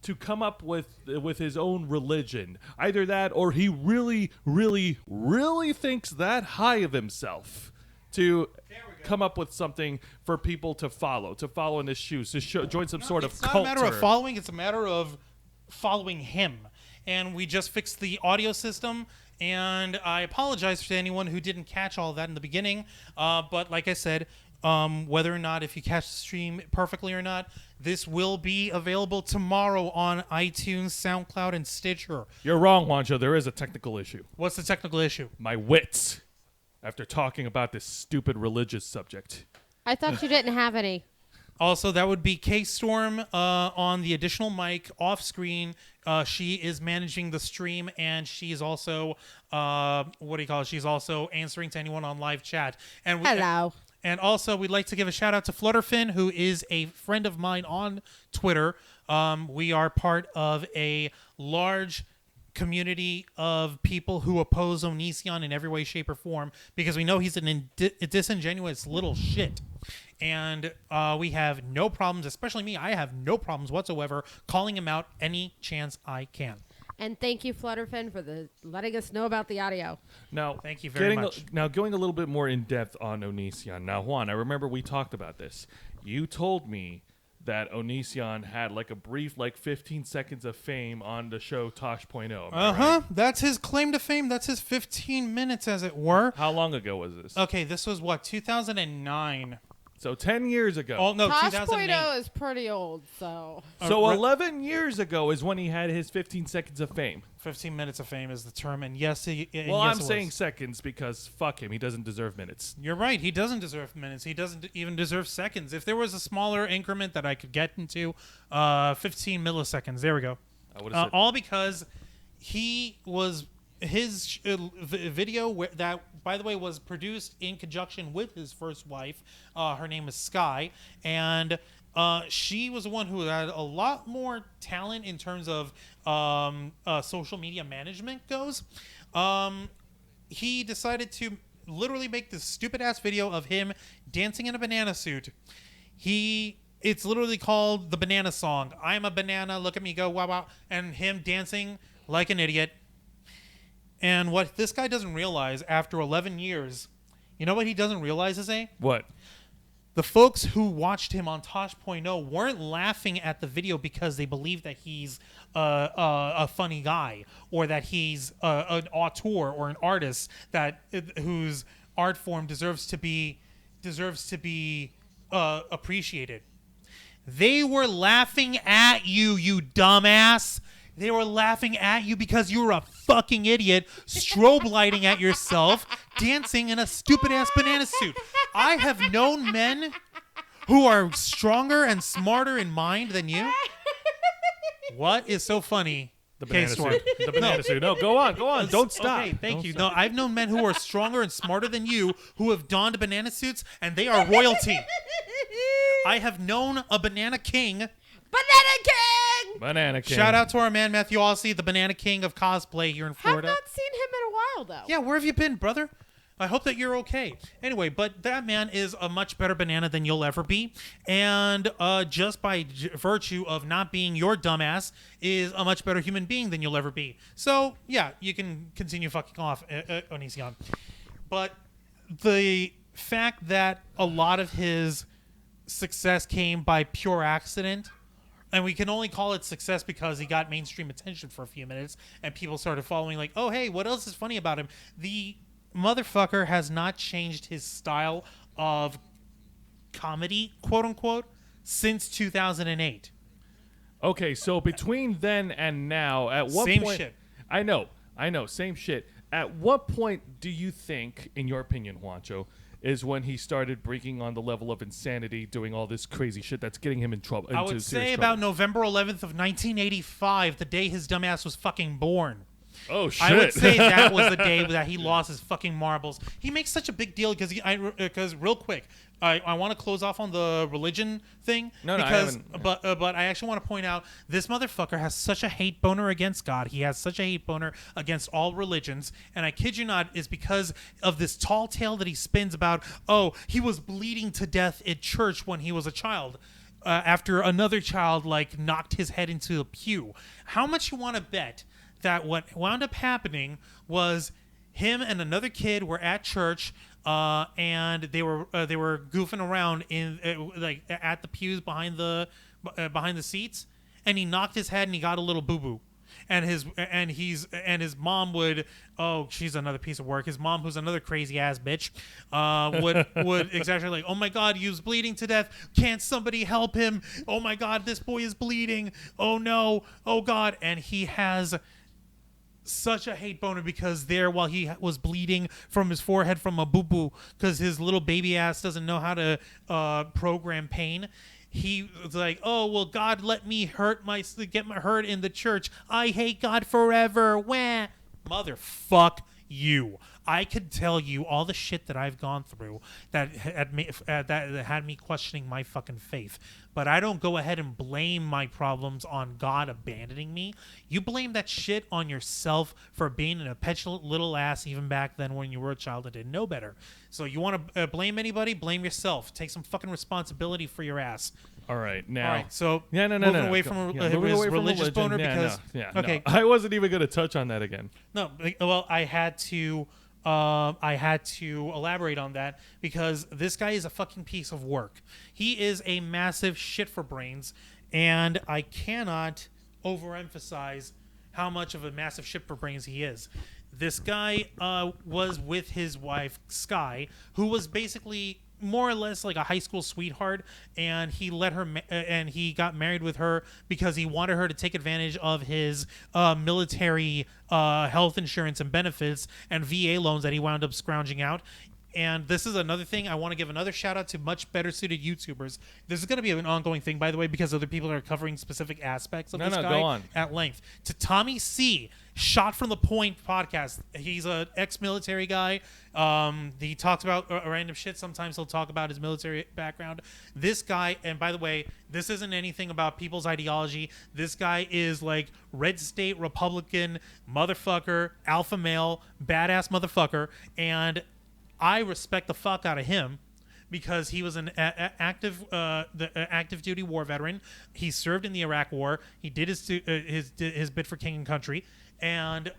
to come up with his own religion. Either that, or he really, really, really thinks that high of himself to come up with something for people to follow in his shoes, to join some sort of cult. It's not a matter of following, it's a matter of following him. And we just fixed the audio system, and I apologize to anyone who didn't catch all of that in the beginning. But like I said, whether or not, if you catch the stream perfectly or not, this will be available tomorrow on iTunes, SoundCloud, and Stitcher. You're wrong, Juancho. There is a technical issue. What's the technical issue? My wits, after talking about this stupid religious subject. I thought you didn't have any. Also, that would be K-Storm on the additional mic off screen. She is managing the stream, and she's also, she's also answering to anyone on live chat. And Hello. And also, we'd like to give a shout out to Flutterfin, who is a friend of mine on Twitter. We are part of a large community of people who oppose Onision in every way, shape, or form, because we know he's a disingenuous little shit. And we have no problems, especially me. I have no problems whatsoever calling him out any chance I can. And thank you, Flutterfin, for letting us know about the audio. Now, thank you very much. Now, going a little bit more in depth on Onision. Now, Juan, I remember we talked about this. You told me that Onision had like a brief 15 seconds of fame on the show Tosh.0. Right? That's his claim to fame. That's his 15 minutes, as it were. How long ago was this? Okay, this was 2009. So 10 years ago. Oh, no, Tosh.0 is pretty old, so... So 11 years ago is when he had his 15 seconds of fame. 15 minutes of fame is the term, and yes, I'm saying seconds because fuck him. He doesn't deserve minutes. You're right. He doesn't deserve minutes. He doesn't even deserve seconds. If there was a smaller increment that I could get into, 15 milliseconds. There we go. All because he was... His video that, by the way, was produced in conjunction with his first wife. Her name is Sky, and she was the one who had a lot more talent in terms of social media management goes. He decided to literally make this stupid ass video of him dancing in a banana suit. It's literally called the Banana Song. I'm a banana, look at me go, wow, wow, and him dancing like an idiot. And what this guy doesn't realize after 11 years, you know what he doesn't realize, What? The folks who watched him on Tosh.0 weren't laughing at the video because they believe that he's a funny guy, or that he's an auteur or an artist whose art form deserves to be appreciated. They were laughing at you, you dumbass. They were laughing at you because you were a fucking idiot, strobe lighting at yourself, dancing in a stupid-ass banana suit. I have known men who are stronger and smarter in mind than you. What is so funny? The banana suit. The banana suit. No, go on. Don't stop. Okay, thank you. No, I've known men who are stronger and smarter than you who have donned banana suits, and they are royalty. I have known a banana king. Banana King. Shout out to our man Matthew Ossie, the Banana King of cosplay here in Florida. I've not seen him in a while, though. Yeah, where have you been, brother? I hope that you're okay. Anyway, but that man is a much better banana than you'll ever be. And just by virtue of not being your dumbass, is a much better human being than you'll ever be. So, yeah, you can continue fucking off, Onision. But the fact that a lot of his success came by pure accident, and we can only call it success because he got mainstream attention for a few minutes, and people started following like, oh, hey, what else is funny about him? The motherfucker has not changed his style of comedy, quote unquote, since 2008. Okay, so between then and now, at what same point... shit. I know, same shit. At what point do you think, in your opinion, Juancho, is when he started breaking on the level of insanity, doing all this crazy shit that's getting him in trouble? I would say about November 11th of 1985, the day his dumbass was fucking born. Oh, shit. I would say that was the day that he lost his fucking marbles. He makes such a big deal because real quick, I want to close off on the religion thing. No, I haven't. But I actually want to point out this motherfucker has such a hate boner against God. He has such a hate boner against all religions. And I kid you not, is because of this tall tale that he spins about, oh, he was bleeding to death at church when he was a child. after another child like knocked his head into a pew. How much you want to bet that what wound up happening was him and another kid were at church, and they were goofing around in like at the pews behind the seats, and he knocked his head and he got a little boo boo. And his mom would, oh, she's another piece of work. His mom, who's another crazy ass bitch, would exaggerate like, oh my God, he was bleeding to death. Can't somebody help him? Oh my God, this boy is bleeding. Oh no, oh God. And he has such a hate boner because while he was bleeding from his forehead from a boo boo, because his little baby ass doesn't know how to program pain. He was like, oh, well, God let me get my hurt in the church. I hate God forever. Wah. Motherfuck you. I could tell you all the shit that I've gone through that had me questioning my fucking faith. But I don't go ahead and blame my problems on God abandoning me. You blame that shit on yourself for being a petulant little ass even back then when you were a child and didn't know better. So you want to blame anybody? Blame yourself. Take some fucking responsibility for your ass. All right, now. All right, so moving away from his religious boner because okay, I wasn't even going to touch on that again. No, well, I had to elaborate on that because this guy is a fucking piece of work. He is a massive shit for brains, and I cannot overemphasize how much of a massive shit for brains he is. This guy was with his wife, Sky, who was basically more or less like a high school sweetheart, and he let her and he got married with her because he wanted her to take advantage of his military health insurance and benefits and VA loans that he wound up scrounging out. And this is another thing I want to give another shout out to much better suited YouTubers. This is going to be an ongoing thing, by the way, because other people are covering specific aspects of this guy go on. at length. To Tommy C, Shot from the Point podcast. He's an ex-military guy. He talks about random shit. Sometimes he'll talk about his military background. This guy, and by the way, this isn't anything about people's ideology. This guy is like red state Republican motherfucker, alpha male, badass motherfucker, and I respect the fuck out of him because he was an active duty war veteran. He served in the Iraq War. He did his bit for King and Country, and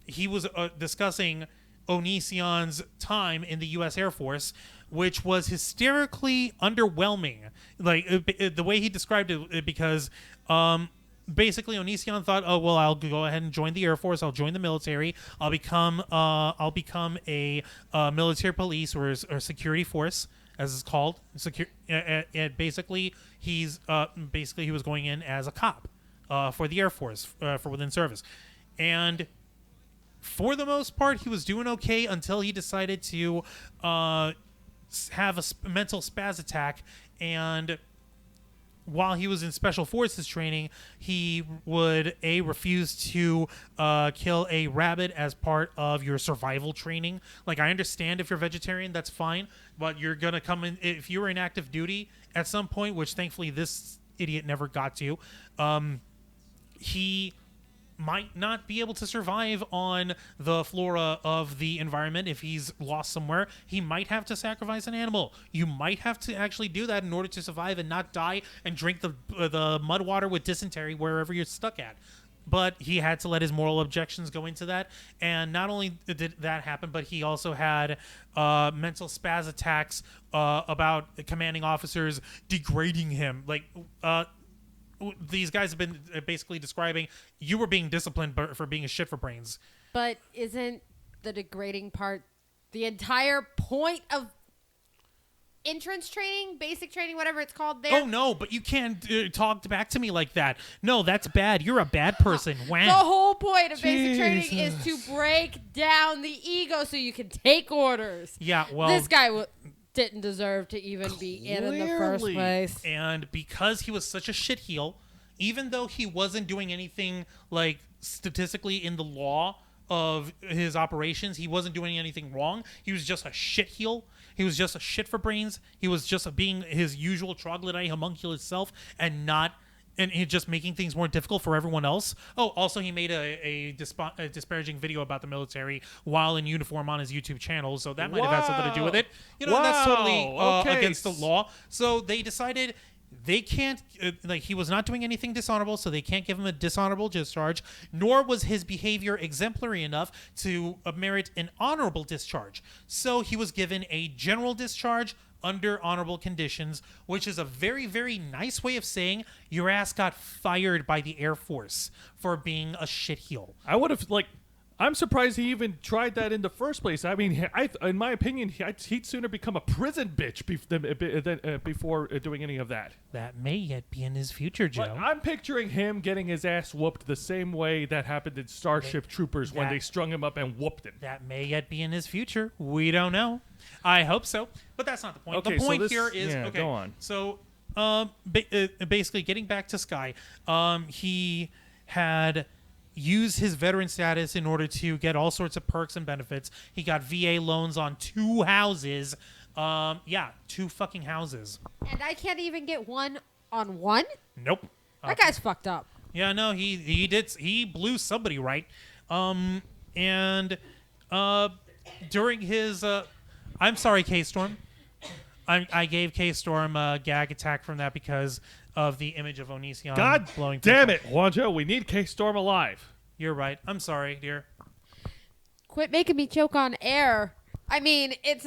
he was discussing Onision's time in the U.S. Air Force, which was hysterically underwhelming. Like the way he described it, because basically Onision thought, oh well, I'll go ahead and join the Air Force. I'll join the military. I'll become a military police or security force, as it's called. And basically, he was going in as a cop for the Air Force for within service, and for the most part, he was doing okay until he decided to have a mental spaz attack. And while he was in special forces training, he would refuse to kill a rabbit as part of your survival training. Like, I understand if you're vegetarian, that's fine, but you're gonna come in if you were in active duty at some point, which thankfully this idiot never got to. He might not be able to survive on the flora of the environment if he's lost somewhere. He might have to sacrifice an animal. You might have to actually do that in order to survive and not die and drink the mud water with dysentery wherever you're stuck at. But he had to let his moral objections go into that. And not only did that happen, but he also had mental spaz attacks about commanding officers degrading him. Like, these guys have been basically describing you were being disciplined for being a shit for brains. But isn't the degrading part the entire point of entrance training, basic training, whatever it's called there? Oh, no, but you can't talk back to me like that. No, that's bad. You're a bad person. The whole point of basic training is to break down the ego so you can take orders. Yeah, well, this guy didn't deserve to even be in the first place. And because he was such a shitheel, even though he wasn't doing anything like statistically in the law of his operations, he wasn't doing anything wrong. He was just a shitheel. He was just a shit for brains. He was just being his usual troglodyte homunculus self and he just making things more difficult for everyone else. Oh, also he made a disparaging video about the military while in uniform on his YouTube channel, so that might have had something to do with it. You know, that's totally against the law. So they decided They can't, he was not doing anything dishonorable, so they can't give him a dishonorable discharge, nor was his behavior exemplary enough to merit an honorable discharge. So he was given a general discharge under honorable conditions, which is a very, very nice way of saying your ass got fired by the Air Force for being a shitheel. I would have, I'm surprised he even tried that in the first place. I mean, in my opinion, he'd sooner become a prison bitch before doing any of that. That may yet be in his future, Joe. I'm picturing him getting his ass whooped the same way that happened in Starship Troopers when they strung him up and whooped him. That may yet be in his future. We don't know. I hope so, but that's not the point. Okay, the point so here is okay. Go on. So, basically, getting back to Sky, he had used his veteran status in order to get all sorts of perks and benefits. He got VA loans on 2 houses. 2 fucking houses. And I can't even get one on one? Nope. That guy's fucked up. Yeah, no, he blew somebody right. During his I'm sorry, K-Storm. I gave K-Storm a gag attack from that because of the image of Onision blowing. God damn it, Juanjo. We need K-Storm alive. You're right. I'm sorry, dear. Quit making me choke on air. I mean, it's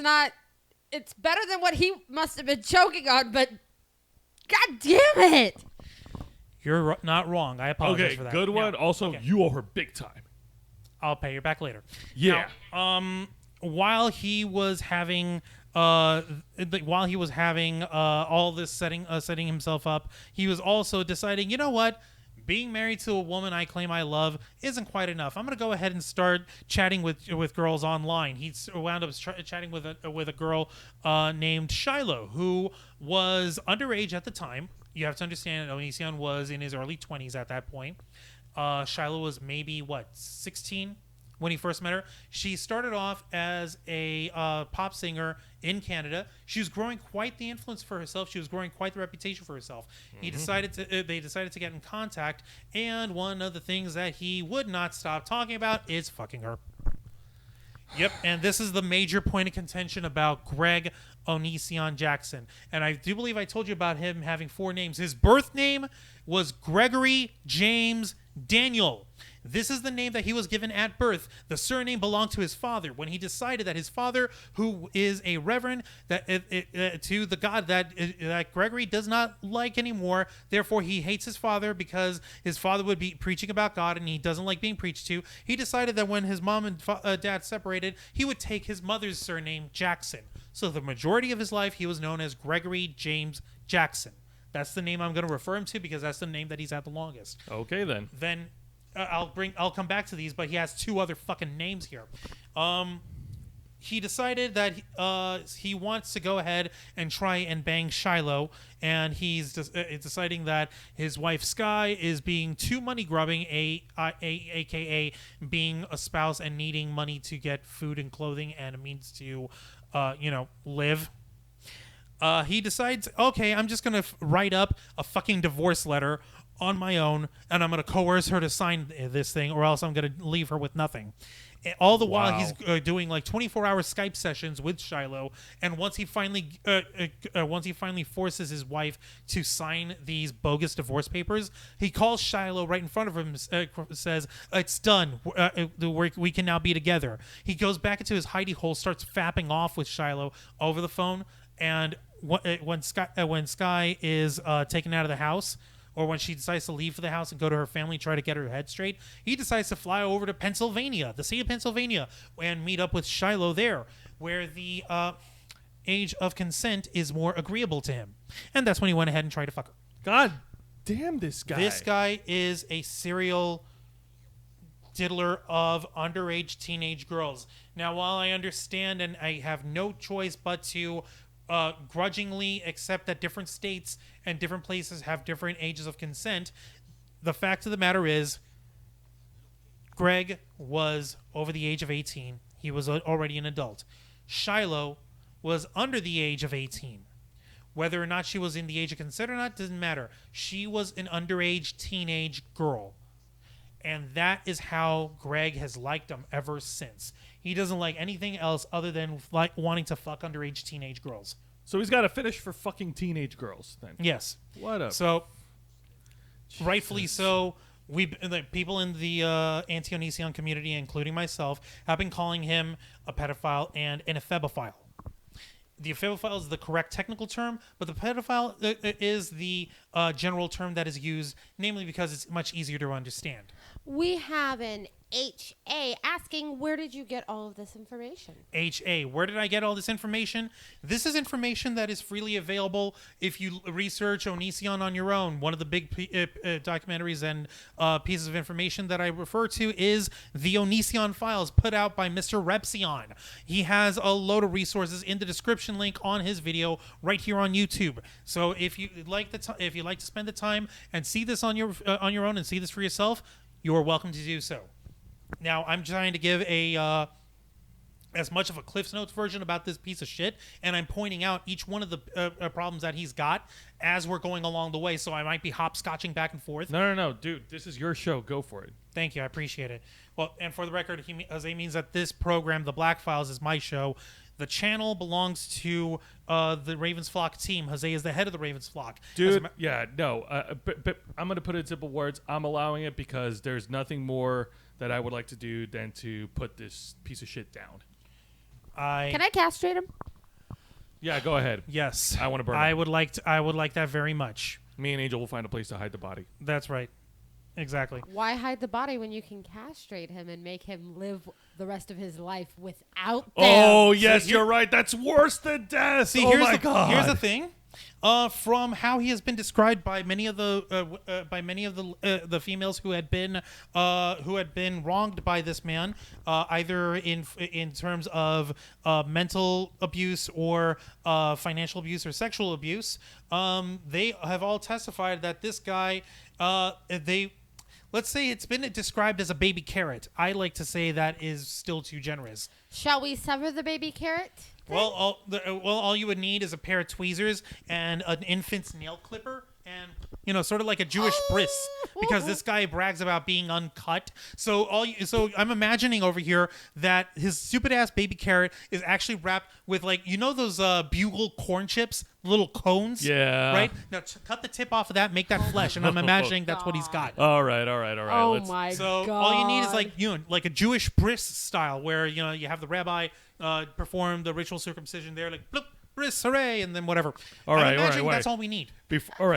better than what he must have been choking on, but god damn it. You're not wrong. I apologize for that. Good one. Now, also, you owe her big time. I'll pay you back later. Yeah. Now, while he was having all this setting himself up, he was also deciding, you know what? Being married to a woman I claim I love isn't quite enough. I'm going to go ahead and start chatting with girls online. He wound up chatting with a girl named Shiloh, who was underage at the time. You have to understand that Onision was in his early 20s at that point. Shiloh was maybe, 16 when he first met her. She started off as a pop singer in Canada. She was growing quite the influence for herself. She was growing quite the reputation for herself. Mm-hmm. They decided to get in contact, and one of the things that he would not stop talking about is fucking her. Yep, and this is the major point of contention about Greg Onision Jackson. And I do believe I told you about him having 4 names. His birth name was Gregory James Daniel. This is the name that he was given at birth. The surname belonged to his father. When he decided that his father, who is a reverend to the God that Gregory does not like anymore, therefore he hates his father because his father would be preaching about God and he doesn't like being preached to. He decided that when his mom and dad separated, he would take his mother's surname, Jackson. So the majority of his life, he was known as Gregory James Jackson. That's the name I'm going to refer him to because that's the name that he's had the longest. Okay, then. Then I'll come back to these, but he has 2 other fucking names here. He decided that he wants to go ahead and try and bang Shiloh, and he's deciding that his wife Sky is being too money grubbing, aka being a spouse and needing money to get food and clothing and a means to live. He decides, okay, I'm just going to write up a fucking divorce letter on my own, and I'm going to coerce her to sign this thing, or else I'm going to leave her with nothing. All the while, he's doing 24-hour Skype sessions with Shiloh, and once he finally forces his wife to sign these bogus divorce papers, he calls Shiloh right in front of him, says, "It's done. We can now be together." He goes back into his hidey hole, starts fapping off with Shiloh over the phone, and when Sky is taken out of the house, or when she decides to leave for the house and go to her family, try to get her head straight, he decides to fly over to Pennsylvania, the state of Pennsylvania, and meet up with Shiloh there, where the age of consent is more agreeable to him. And that's when he went ahead and tried to fuck her. God damn this guy. This guy is a serial diddler of underage teenage girls. Now, while I understand and I have no choice but to grudgingly accept that different states and different places have different ages of consent, the fact of the matter is Greg was over the age of 18. He was already an adult. Shiloh was under the age of 18. Whether or not she was in the age of consent or not doesn't matter. She was an underage teenage girl. And that is how Greg has liked them ever since. He doesn't like anything else other than wanting to fuck underage teenage girls. So he's got a fetish for fucking teenage girls then. Yes. What up? So, rightfully so, the people in the anti-Onision community, including myself, have been calling him a pedophile and an ephebophile. The ephebophile is the correct technical term, but the pedophile is the general term that is used, namely because it's much easier to understand. We have an HA asking, where did you get all of this information? HA, where did I get all this information? This is information that is freely available if you research Onision on your own. One of the big documentaries and pieces of information that I refer to is the Onision files put out by Mr. Repsion. He has a load of resources in the description link on his video right here on YouTube. So if you like if you like to spend the time and see this on your own and see this for yourself, you are welcome to do so. Now, I'm trying to give a as much of a Cliff's Notes version about this piece of shit, and I'm pointing out each one of the problems that he's got as we're going along the way, so I might be hopscotching back and forth. No, dude. This is your show. Go for it. Thank you. I appreciate it. Well, and for the record, Jose means that this program, The Black Files, is my show. The channel belongs to the Ravens Flock team. Jose is the head of the Ravens Flock. Dude, but I'm going to put it in simple words. I'm allowing it because there's nothing more that I would like to do than to put this piece of shit down. Can I castrate him? Yeah, go ahead. Yes. I want to burn I him. would like that very much. Me and Angel will find a place to hide the body. That's right. Exactly. Why hide the body when you can castrate him and make him live the rest of his life without them? Oh, yes, you're right. That's worse than death. See, oh, my God. Here's the thing. From how he has been described by many of the females who had been wronged by this man, either in terms of mental abuse or financial abuse or sexual abuse, they have all testified that this guy, let's say it's been described as a baby carrot. I like to say that is still too generous. Shall we sever the baby carrot? Well, all you would need is a pair of tweezers and an infant's nail clipper, and sort of like a Jewish bris, because this guy brags about being uncut. So I'm imagining over here that his stupid ass baby carrot is actually wrapped with those bugle corn chips, little cones. Yeah. Right. Now cut the tip off of that, make that flesh, and I'm imagining that's what he's got. All right. Oh my God. So all you need is like a Jewish bris style, where you have the rabbi perform the ritual circumcision there, like bloop, bris, hooray, and then whatever. All right. That's all we need. Before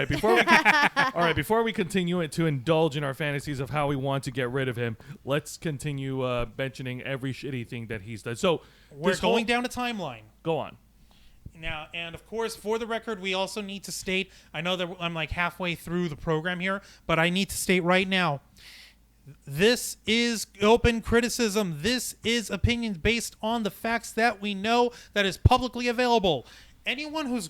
we continue to indulge in our fantasies of how we want to get rid of him, let's continue mentioning every shitty thing that he's done. So we're going down a timeline. Go on. Now, and of course, for the record, we also need to state, I know that I'm like halfway through the program here, but I need to state right now, this is open criticism. This is opinions based on the facts that we know that is publicly available. Anyone who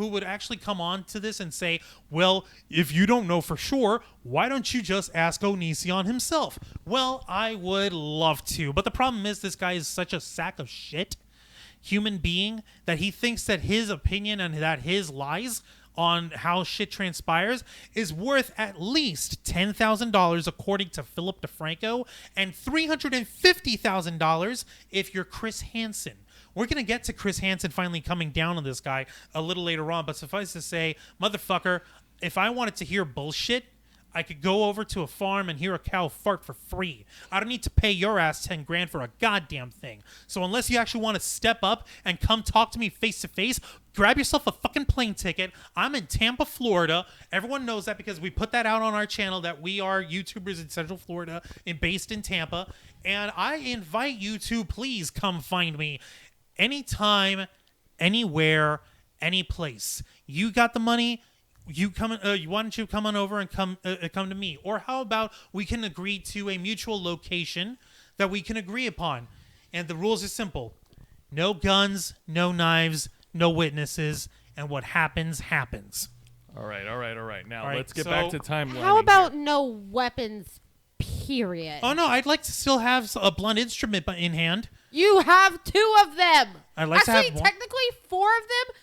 would actually come on to this and say, well, if you don't know for sure, why don't you just ask Onision himself? Well, I would love to. But the problem is this guy is such a sack of shit human being that he thinks that his opinion and that his lies on how shit transpires is worth at least $10,000 according to Philip DeFranco, and $350,000 if you're Chris Hansen. We're going to get to Chris Hansen finally coming down on this guy a little later on, but suffice to say, motherfucker, if I wanted to hear bullshit, I could go over to a farm and hear a cow fart for free. I don't need to pay your ass 10 grand for a goddamn thing. So unless you actually want to step up and come talk to me face to face, grab yourself a fucking plane ticket. I'm in Tampa, Florida. Everyone knows that because we put that out on our channel that we are YouTubers in Central Florida and based in Tampa. And I invite you to please come find me anytime, anywhere, any place. You got the money. Why don't you come on over and come to me? Or how about we can agree to a mutual location that we can agree upon? And the rules are simple. No guns, no knives, no witnesses, and what happens, happens. All right. Now, All right, let's get back to timeline. How about no weapons, period? Oh, no, I'd like to still have a blunt instrument in hand. You have 2 of them. I'd like to have Actually, one. technically 4 of them.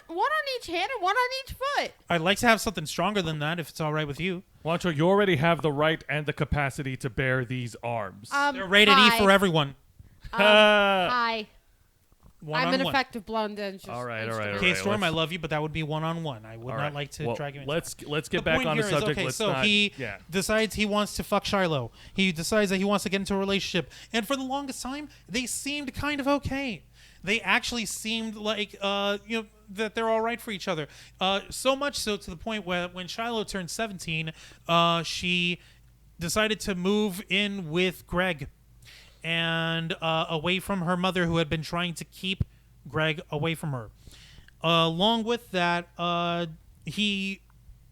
1 on each hand and 1 on each foot. I'd like to have something stronger than that, if it's all right with you. Juancho, you already have the right and the capacity to bear these arms. They're rated E for everyone. Hi. one-on-one. I'm an effective blonde. And just All right. Okay, Storm, let's- I love you, but that would be one-on-one. I would not like to drag you into let's get the back point on the here is, subject. okay, Let's so not, he yeah. decides he wants to fuck Shiloh. He decides that he wants to get into a relationship. And for the longest time, they seemed kind of okay. They actually seemed like, that they're all right for each other. So much so to the point where when Shiloh turned 17, she decided to move in with Greg and away from her mother, who had been trying to keep Greg away from her. Along with that, he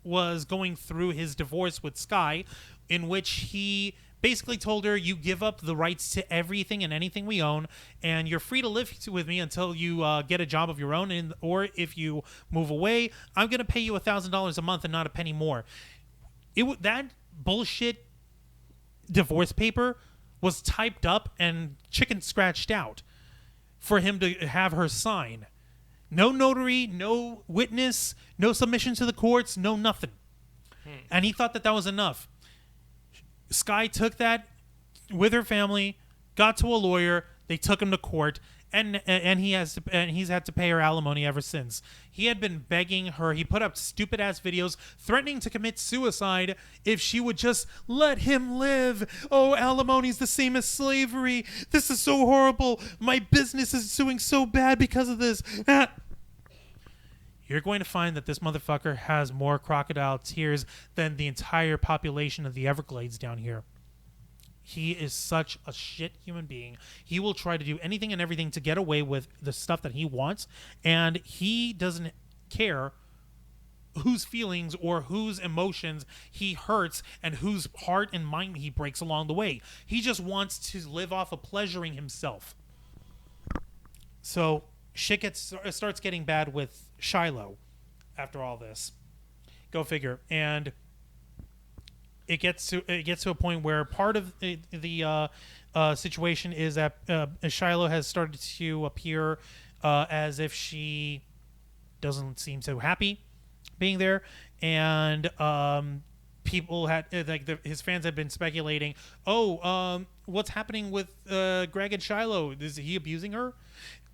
was going through his divorce with Sky, in which he basically told her, you give up the rights to everything and anything we own, and you're free to live with me until you get a job of your own, or if you move away, I'm going to pay you $1,000 a month and not a penny more. That bullshit divorce paper was typed up and chicken scratched out for him to have her sign. No notary, no witness, no submission to the courts, no nothing. And he thought that was enough. Sky took that with her family, got to a lawyer, they took him to court, and he's had to pay her alimony ever since. He had been begging her. He put up stupid ass videos threatening to commit suicide if she would just let him live. Oh, alimony's the same as slavery. This is so horrible. My business is doing so bad because of this. You're going to find that this motherfucker has more crocodile tears than the entire population of the Everglades down here. He is such a shit human being. He will try to do anything and everything to get away with the stuff that he wants, and he doesn't care whose feelings or whose emotions he hurts and whose heart and mind he breaks along the way. He just wants to live off of pleasuring himself. So shit starts getting bad with Shiloh after all this. Go figure. And it gets to a point where part of the situation is that Shiloh has started to appear as if she doesn't seem so happy being there, and people had his fans had been speculating, what's happening with Greg and Shiloh? Is he abusing her?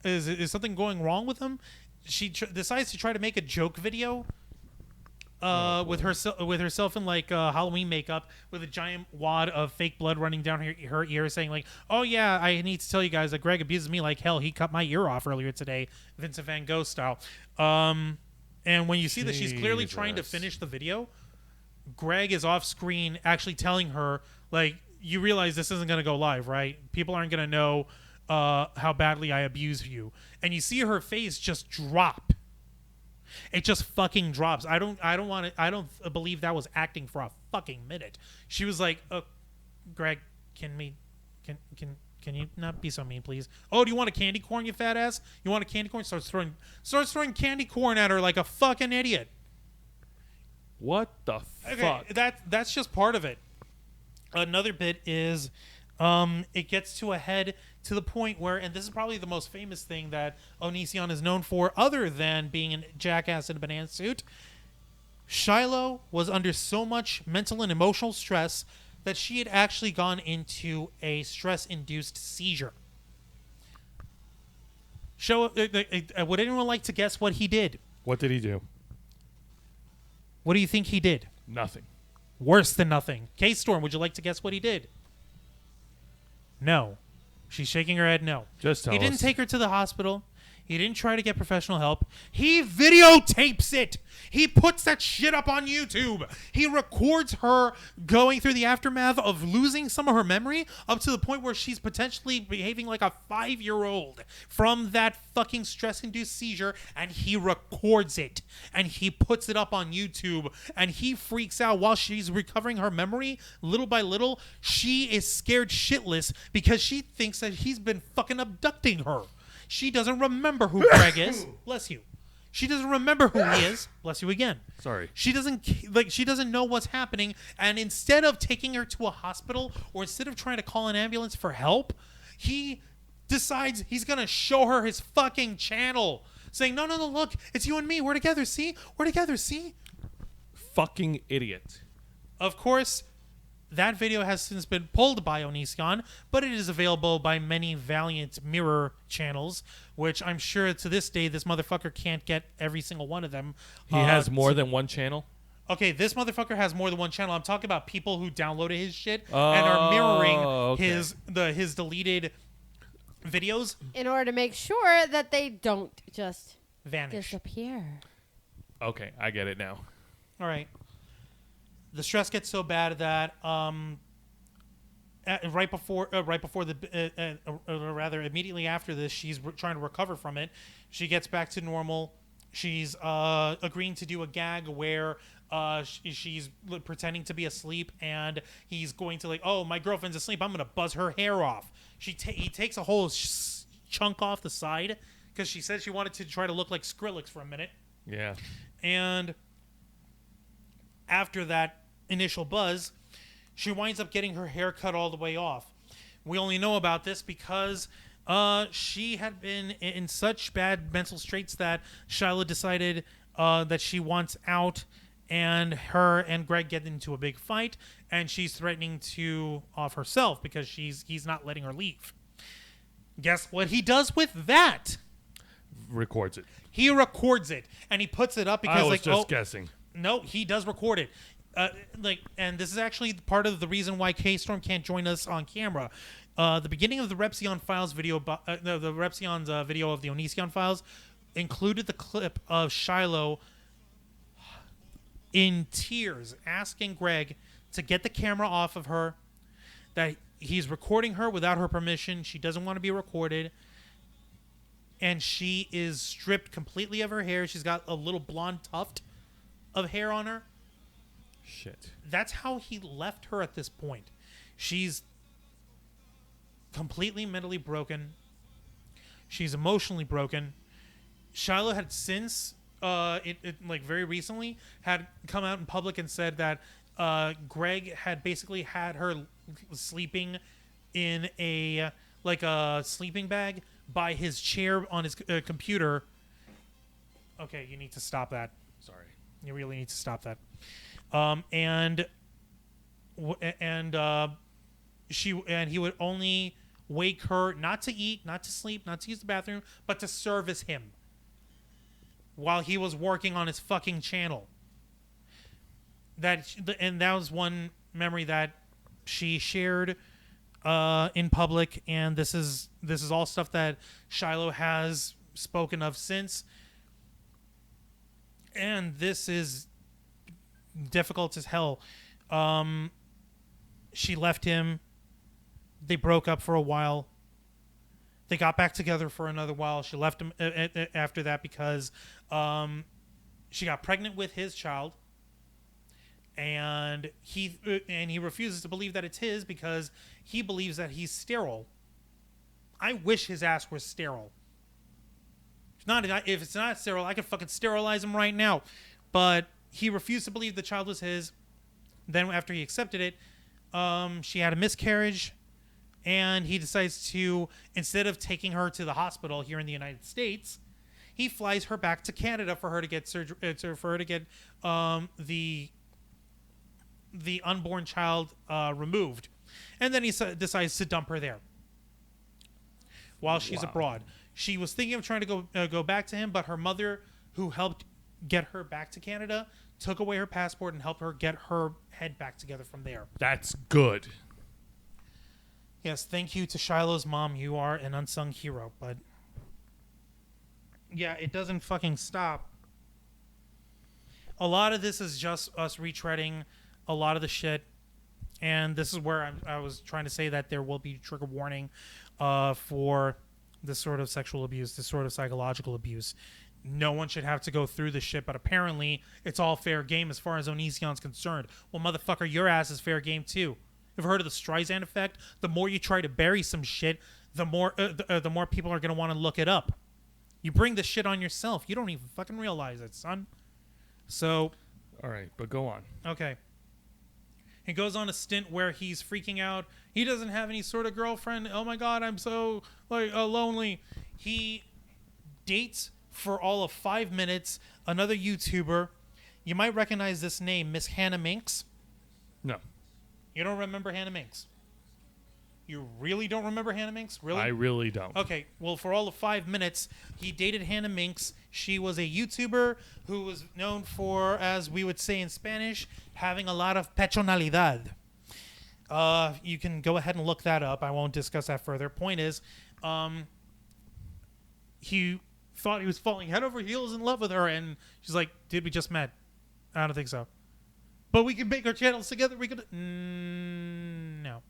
Is something going wrong with him? She decides to try to make a joke video with herself in like Halloween makeup with a giant wad of fake blood running down her ear, saying like, oh yeah, I need to tell you guys that Greg abuses me like hell. He cut my ear off earlier today, Vincent Van Gogh style. And when you see that she's clearly trying to finish the video, Greg is off screen actually telling her, like, you realize this isn't going to go live, right? People aren't going to know how badly I abuse you. And you see her face just drop. It just fucking drops. I don't believe that was acting for a fucking minute. She was like, Greg, can you not be so mean, please? Oh, do you want a candy corn, you fat ass? You want a candy corn? Starts throwing candy corn at her like a fucking idiot. What the fuck? Okay, that's just part of it. Another bit is it gets to a head to the point where, and this is probably the most famous thing that Onision is known for, other than being a jackass in a banana suit. Shiloh was under so much mental and emotional stress that she had actually gone into a stress-induced seizure. Would anyone like to guess what he did? What did he do? What do you think he did? Nothing. Worse than nothing. K-Storm, would you like to guess what he did? No. She's shaking her head no. Just tell us. He didn't take her to the hospital. He didn't try to get professional help. He videotapes it. He puts that shit up on YouTube. He records her going through the aftermath of losing some of her memory up to the point where she's potentially behaving like a 5-year-old from that fucking stress-induced seizure, and he records it. And he puts it up on YouTube, and he freaks out while she's recovering her memory. Little by little, she is scared shitless because she thinks that he's been fucking abducting her. She doesn't remember who Greg is. Bless you. She doesn't remember who he is. Bless you again. Sorry. She doesn't know what's happening, and instead of taking her to a hospital or instead of trying to call an ambulance for help, he decides he's going to show her his fucking channel, saying, no, look, it's you and me. We're together, see? We're together, see? Fucking idiot. Of course, That video has since been pulled by Onision, but it is available by many valiant mirror channels, which I'm sure to this day this motherfucker can't get every single one of them. He has more than one channel? Okay, this motherfucker has more than one channel. I'm talking about people who downloaded his shit and are mirroring his deleted videos in order to make sure that they don't just vanish. disappear. Okay, I get it now. All right. The stress gets so bad that right before rather immediately after this, she's trying to recover from it. She gets back to normal. She's agreeing to do a gag where she's pretending to be asleep, and he's going to oh, my girlfriend's asleep, I'm gonna buzz her hair off. He takes a whole chunk off the side because she said she wanted to try to look like Skrillex for a minute. Yeah. And after that initial buzz, she winds up getting her hair cut all the way off. We only know about this because she had been in such bad mental straits that Shiloh decided that she wants out, and her and Greg get into a big fight, and she's threatening to off herself because he's not letting her leave. Guess what he does with that? Records it. He records it, and he puts it up because I was just guessing. No, he does record it. And this is actually part of the reason why K-Storm can't join us on camera. The beginning of the Repsion Files video, the Repsion's video of the Onision Files, included the clip of Shiloh in tears asking Greg to get the camera off of her, that he's recording her without her permission. She doesn't want to be recorded. And she is stripped completely of her hair. She's got a little blonde tuft of hair on her. Shit. That's how he left her at this point. She's completely mentally broken. She's emotionally broken. Shiloh had since, very recently, had come out in public and said that Greg had basically had her sleeping in a sleeping bag by his chair on his computer. Okay, you need to stop that. Sorry. You really need to stop that. He would only wake her not to eat, not to sleep, not to use the bathroom, but to service him while he was working on his fucking channel. That was one memory that she shared in public, and this is all stuff that Shiloh has spoken of since. And this is difficult as hell. She left him. They broke up for a while. They got back together for another while. She left him after that because she got pregnant with his child, and he refuses to believe that it's his because he believes that he's sterile. I wish his ass was sterile. If it's not sterile, I could fucking sterilize him right now. But he refused to believe the child was his. Then after he accepted it, she had a miscarriage, and he decides to, instead of taking her to the hospital here in the United States, he flies her back to Canada for her to get surgery, for her to get the unborn child removed, and then he decides to dump her there while she's abroad. She was thinking of trying to go back to him, but her mother, who helped get her back to Canada, took away her passport and helped her get her head back together from there. That's good. Yes, thank you to Shiloh's mom. You are an unsung hero, but yeah, it doesn't fucking stop. A lot of this is just us retreading a lot of the shit, and this is where I was trying to say that there will be trigger warning for this sort of sexual abuse, this sort of psychological abuse. No one should have to go through this shit, but apparently it's all fair game as far as Onision's concerned. Well, motherfucker, your ass is fair game too. You've heard of the Streisand effect? The more you try to bury some shit, the more people are going to want to look it up. You bring this shit on yourself. You don't even fucking realize it, son. So... All right, but go on. Okay. He goes on a stint where he's freaking out. He doesn't have any sort of girlfriend. Oh my God, I'm so lonely. He dates for all of 5 minutes another YouTuber. You might recognize this name, Miss Hannah Minx. No. You don't remember Hannah Minks? You really don't remember Hannah Minks? Really? I really don't. Okay, well, for all of 5 minutes, he dated Hannah Minks. She was a YouTuber who was known for, as we would say in Spanish, having a lot of personalidad. You can go ahead and look that up. I won't discuss that further. Point is, he thought he was falling head over heels in love with her, and she's like, dude, we just met. I don't think so. But we can make our channels together. We could... no.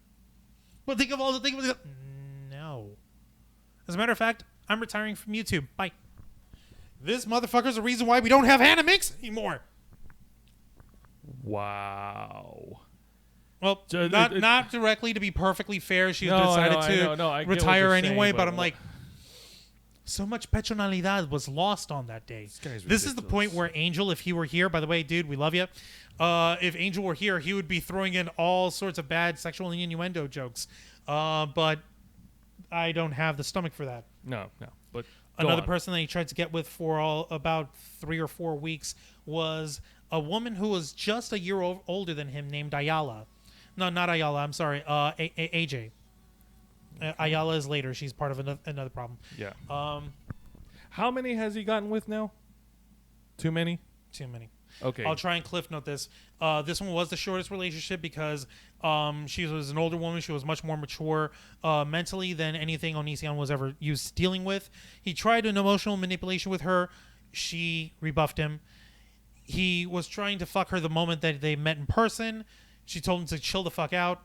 But think of all the things... No. As a matter of fact, I'm retiring from YouTube. Bye. This motherfucker's the reason why we don't have Hannah Minks anymore. Wow. Well, not directly, to be perfectly fair. She decided to retire anyway, but I'm like... So much personalidad was lost on that day. This is the point where Angel, if he were here, by the way, dude, we love you. If Angel were here, he would be throwing in all sorts of bad sexual innuendo jokes. But I don't have the stomach for that. No. But another person that he tried to get with for about 3 or 4 weeks was a woman who was just a year older than him named Ayala. No, not Ayala. I'm sorry. AJ. Ayala is later. She's part of another problem. Yeah. How many has he gotten with now? Too many? Too many. Okay. I'll try and cliff note this. This one was the shortest relationship because she was an older woman. She was much more mature mentally than anything Onision was ever used to dealing with. He tried an emotional manipulation with her. She rebuffed him. He was trying to fuck her the moment that they met in person. She told him to chill the fuck out.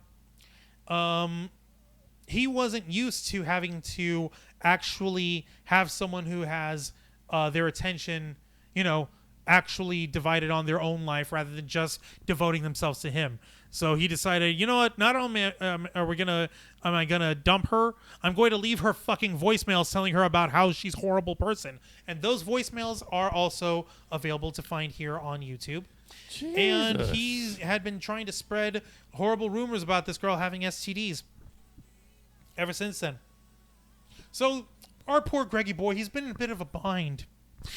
He wasn't used to having to actually have someone who has their attention, actually divided on their own life rather than just devoting themselves to him. So he decided, you know what? Not only am I gonna dump her, I'm going to leave her fucking voicemails telling her about how she's a horrible person. And those voicemails are also available to find here on YouTube. Jesus. And he had been trying to spread horrible rumors about this girl having STDs ever since then. So our poor Greggy boy, he's been in a bit of a bind.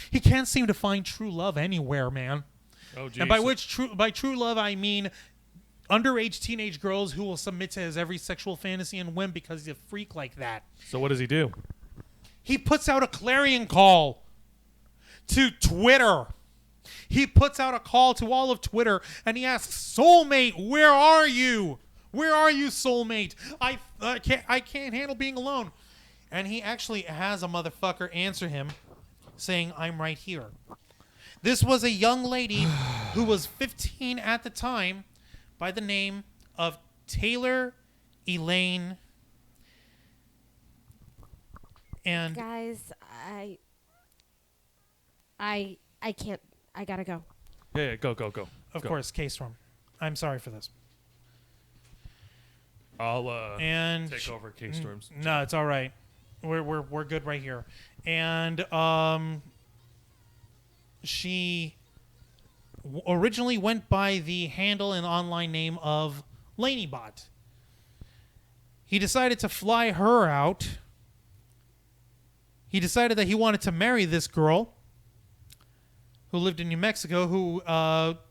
He can't seem to find true love anywhere, man. Oh, geez. And by true love, I mean underage teenage girls who will submit to his every sexual fantasy and whim because he's a freak like that. So what does he do? He puts out a clarion call to Twitter. He puts out a call to all of Twitter, and he asks, "Soulmate, where are you? Where are you, soulmate? I can't handle being alone." And he actually has a motherfucker answer him saying, "I'm right here." This was a young lady who was 15 at the time by the name of Taylor Elaine. And guys, I can't. I gotta go. Yeah, go. Of course, K-Storm. I'm sorry for this. I'll take over K-Storm's. No, it's all right. We're good right here. And she originally went by the handle and online name of Lanybot. He decided to fly her out. He decided that he wanted to marry this girl who lived in New Mexico, who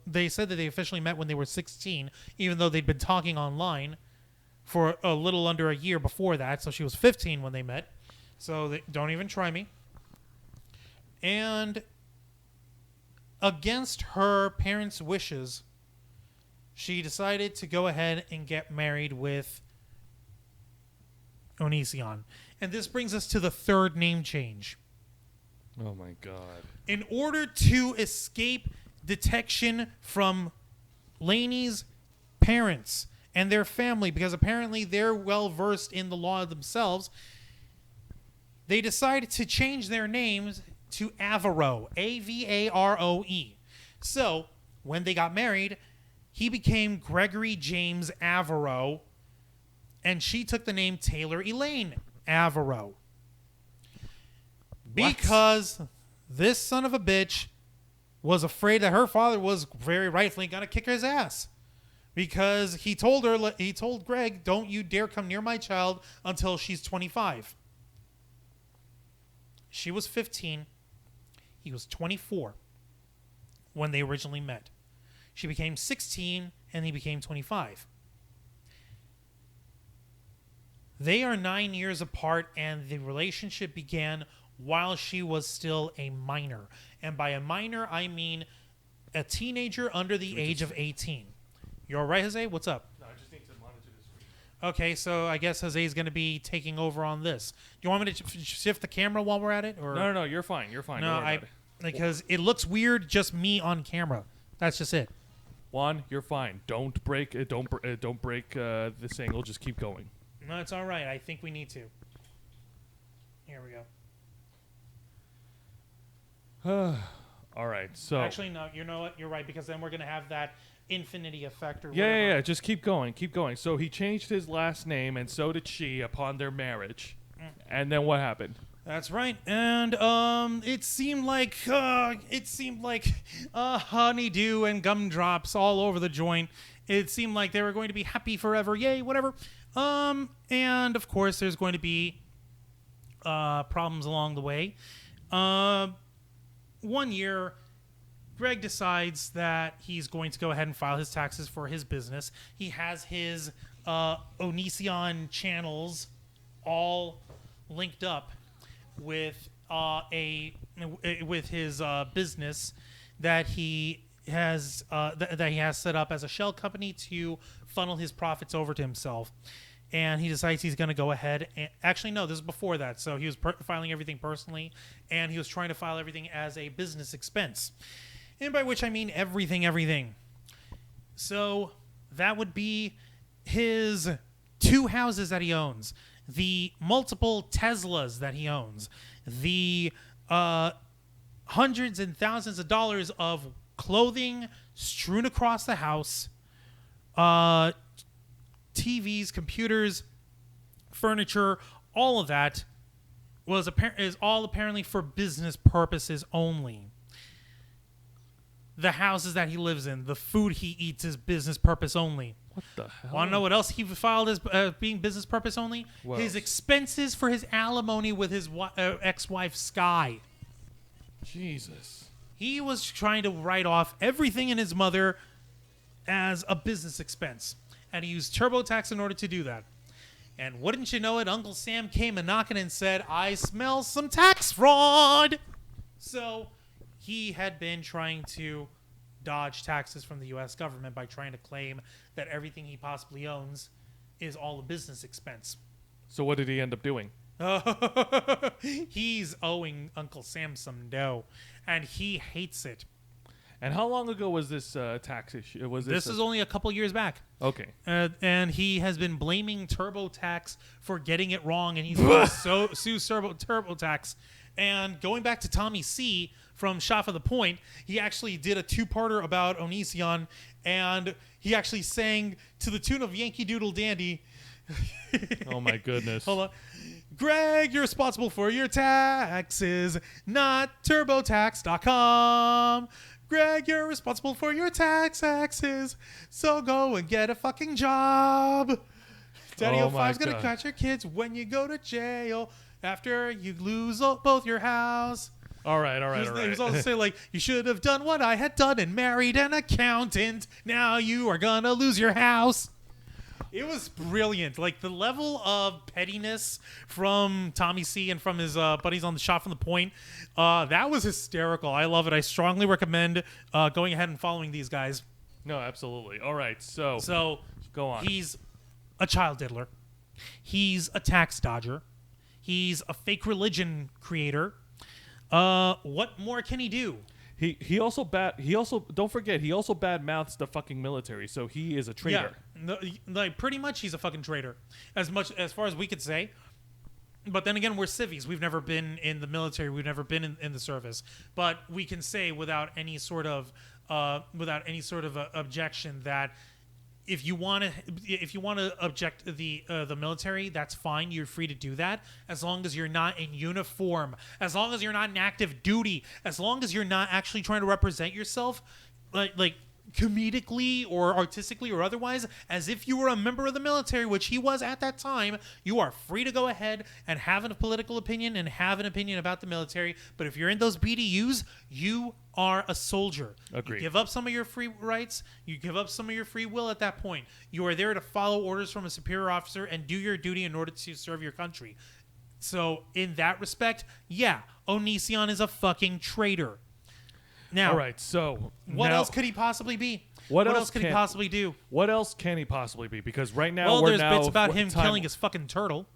they said that they officially met when they were 16, even though they'd been talking online for a little under a year before that. So she was 15 when they met. So don't even try me. And against her parents' wishes, she decided to go ahead and get married with Onision. And this brings us to the third name change. Oh my God. In order to escape detection from Lainey's parents and their family, because apparently they're well versed in the law themselves, they decided to change their names to Avaro, Avaroe. So when they got married, he became Gregory James Avaro, and she took the name Taylor Elaine Avaro. Because this son of a bitch was afraid that her father was very rightfully going to kick his ass. Because he told Greg, "Don't you dare come near my child until she's 25. She was 15. He was 24 when they originally met. She became 16 and he became 25. They are 9 years apart, and the relationship began while she was still a minor. And by a minor, I mean a teenager under the age of 18. You all right, Jose? What's up? No, I just need to monitor the screen. Okay, so I guess Jose's going to be taking over on this. Do you want me to shift the camera while we're at it? Or No, you're fine. You're fine. no, because it looks weird just me on camera. That's just it. Juan, you're fine. Don't break. Don't break this angle. Just keep going. No, it's all right. I think we need to. Here we go. All right. So Actually, no. You know what? You're right, because then we're going to have that infinity effect. Or yeah. Just keep going. Keep going. So he changed his last name, and so did she upon their marriage. And then what happened? That's right. And it seemed like honeydew and gumdrops all over the joint. It seemed like they were going to be happy forever. Yay, whatever. And of course, there's going to be problems along the way. 1 year, Greg decides that he's going to go ahead and file his taxes for his business. He has his Onision channels all linked up with his business that he has set up as a shell company to funnel his profits over to himself. And he decides he's going to go ahead and actually, no, this is before that. So he was filing everything personally, and he was trying to file everything as a business expense. And by which I mean everything. So that would be his 2 houses that he owns, the multiple Teslas that he owns, the hundreds and thousands of dollars of clothing strewn across the house, TVs, computers, furniture, all of that is all apparently for business purposes only. The houses that he lives in, the food he eats is business purpose only. What the hell? Want to know what else he filed as being business purpose only? What His else? expenses for his alimony with his ex-wife, Sky. Jesus. He was trying to write off everything in his mother as a business expense. And he used TurboTax in order to do that. And wouldn't you know it, Uncle Sam came a knocking and said, "I smell some tax fraud." So he had been trying to dodge taxes from the U.S. government by trying to claim that everything he possibly owns is all a business expense. So what did he end up doing? He's owing Uncle Sam some dough, and he hates it. And how long ago was this tax issue? This is only a couple years back. Okay. And he has been blaming TurboTax for getting it wrong, and he's going to sue TurboTax. And going back to Tommy C from Shot for the Point, he actually did a 2-parter about Onision, and he actually sang to the tune of Yankee Doodle Dandy. Oh my goodness. Hold on. Greg, you're responsible for your taxes, not TurboTax.com. Greg, you're responsible for your taxes, so go and get a fucking job. Daddy Oh 05's my gonna God. catch your kids when you go to jail after you lose both your house. All right. He was also saying, like, you should have done what I had done and married an accountant. Now you are gonna lose your house. It was brilliant. Like, the level of pettiness from Tommy C and from his buddies on the Shot from the Point, that was hysterical. I love it. I strongly recommend going ahead and following these guys. No, absolutely. All right. So go on. He's a child diddler. He's a tax dodger. He's a fake religion creator. What more can he do? He also don't forget he also bad mouths the fucking military, so he is a traitor. Yeah, like pretty much he's a fucking traitor, as far as we could say. But then again, we're civvies. We've never been in the military. We've never been in the service. But we can say without any sort of objection that if you want to object the military, that's fine. You're free to do that as long as you're not in uniform, as long as you're not in active duty, as long as you're not actually trying to represent yourself. Like comedically or artistically or otherwise, as if you were a member of the military, which he was at that time, you are free to go ahead and have a political opinion and have an opinion about the military. But if you're in those BDUs, you are a soldier. Agreed. You give up some of your free rights. You give up some of your free will at that point. You are there to follow orders from a superior officer and do your duty in order to serve your country. So in that respect, yeah, Onision is a fucking traitor. Now, all right. So what else could he possibly be? What else could he possibly do? What else can he possibly be? Because right now well, we're there's bits about him killing his fucking turtle.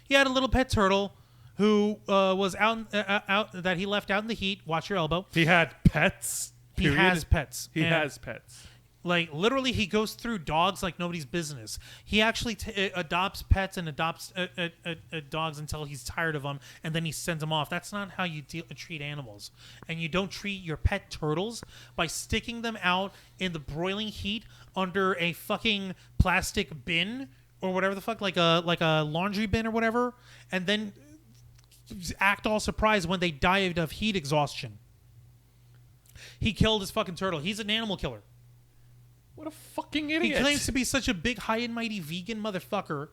He had a little pet turtle who was out that he left out in the heat. Watch your elbow. He had pets. He has pets. He has pets. Like, literally, he goes through dogs like nobody's business. He actually adopts pets and adopts dogs until he's tired of them, and then he sends them off. That's not how you treat animals. And you don't treat your pet turtles by sticking them out in the broiling heat under a fucking plastic bin or whatever the fuck, like a laundry bin or whatever, and then act all surprised when they die of heat exhaustion. He killed his fucking turtle. He's an animal killer. What a fucking idiot. He claims to be such a big, high and mighty vegan motherfucker.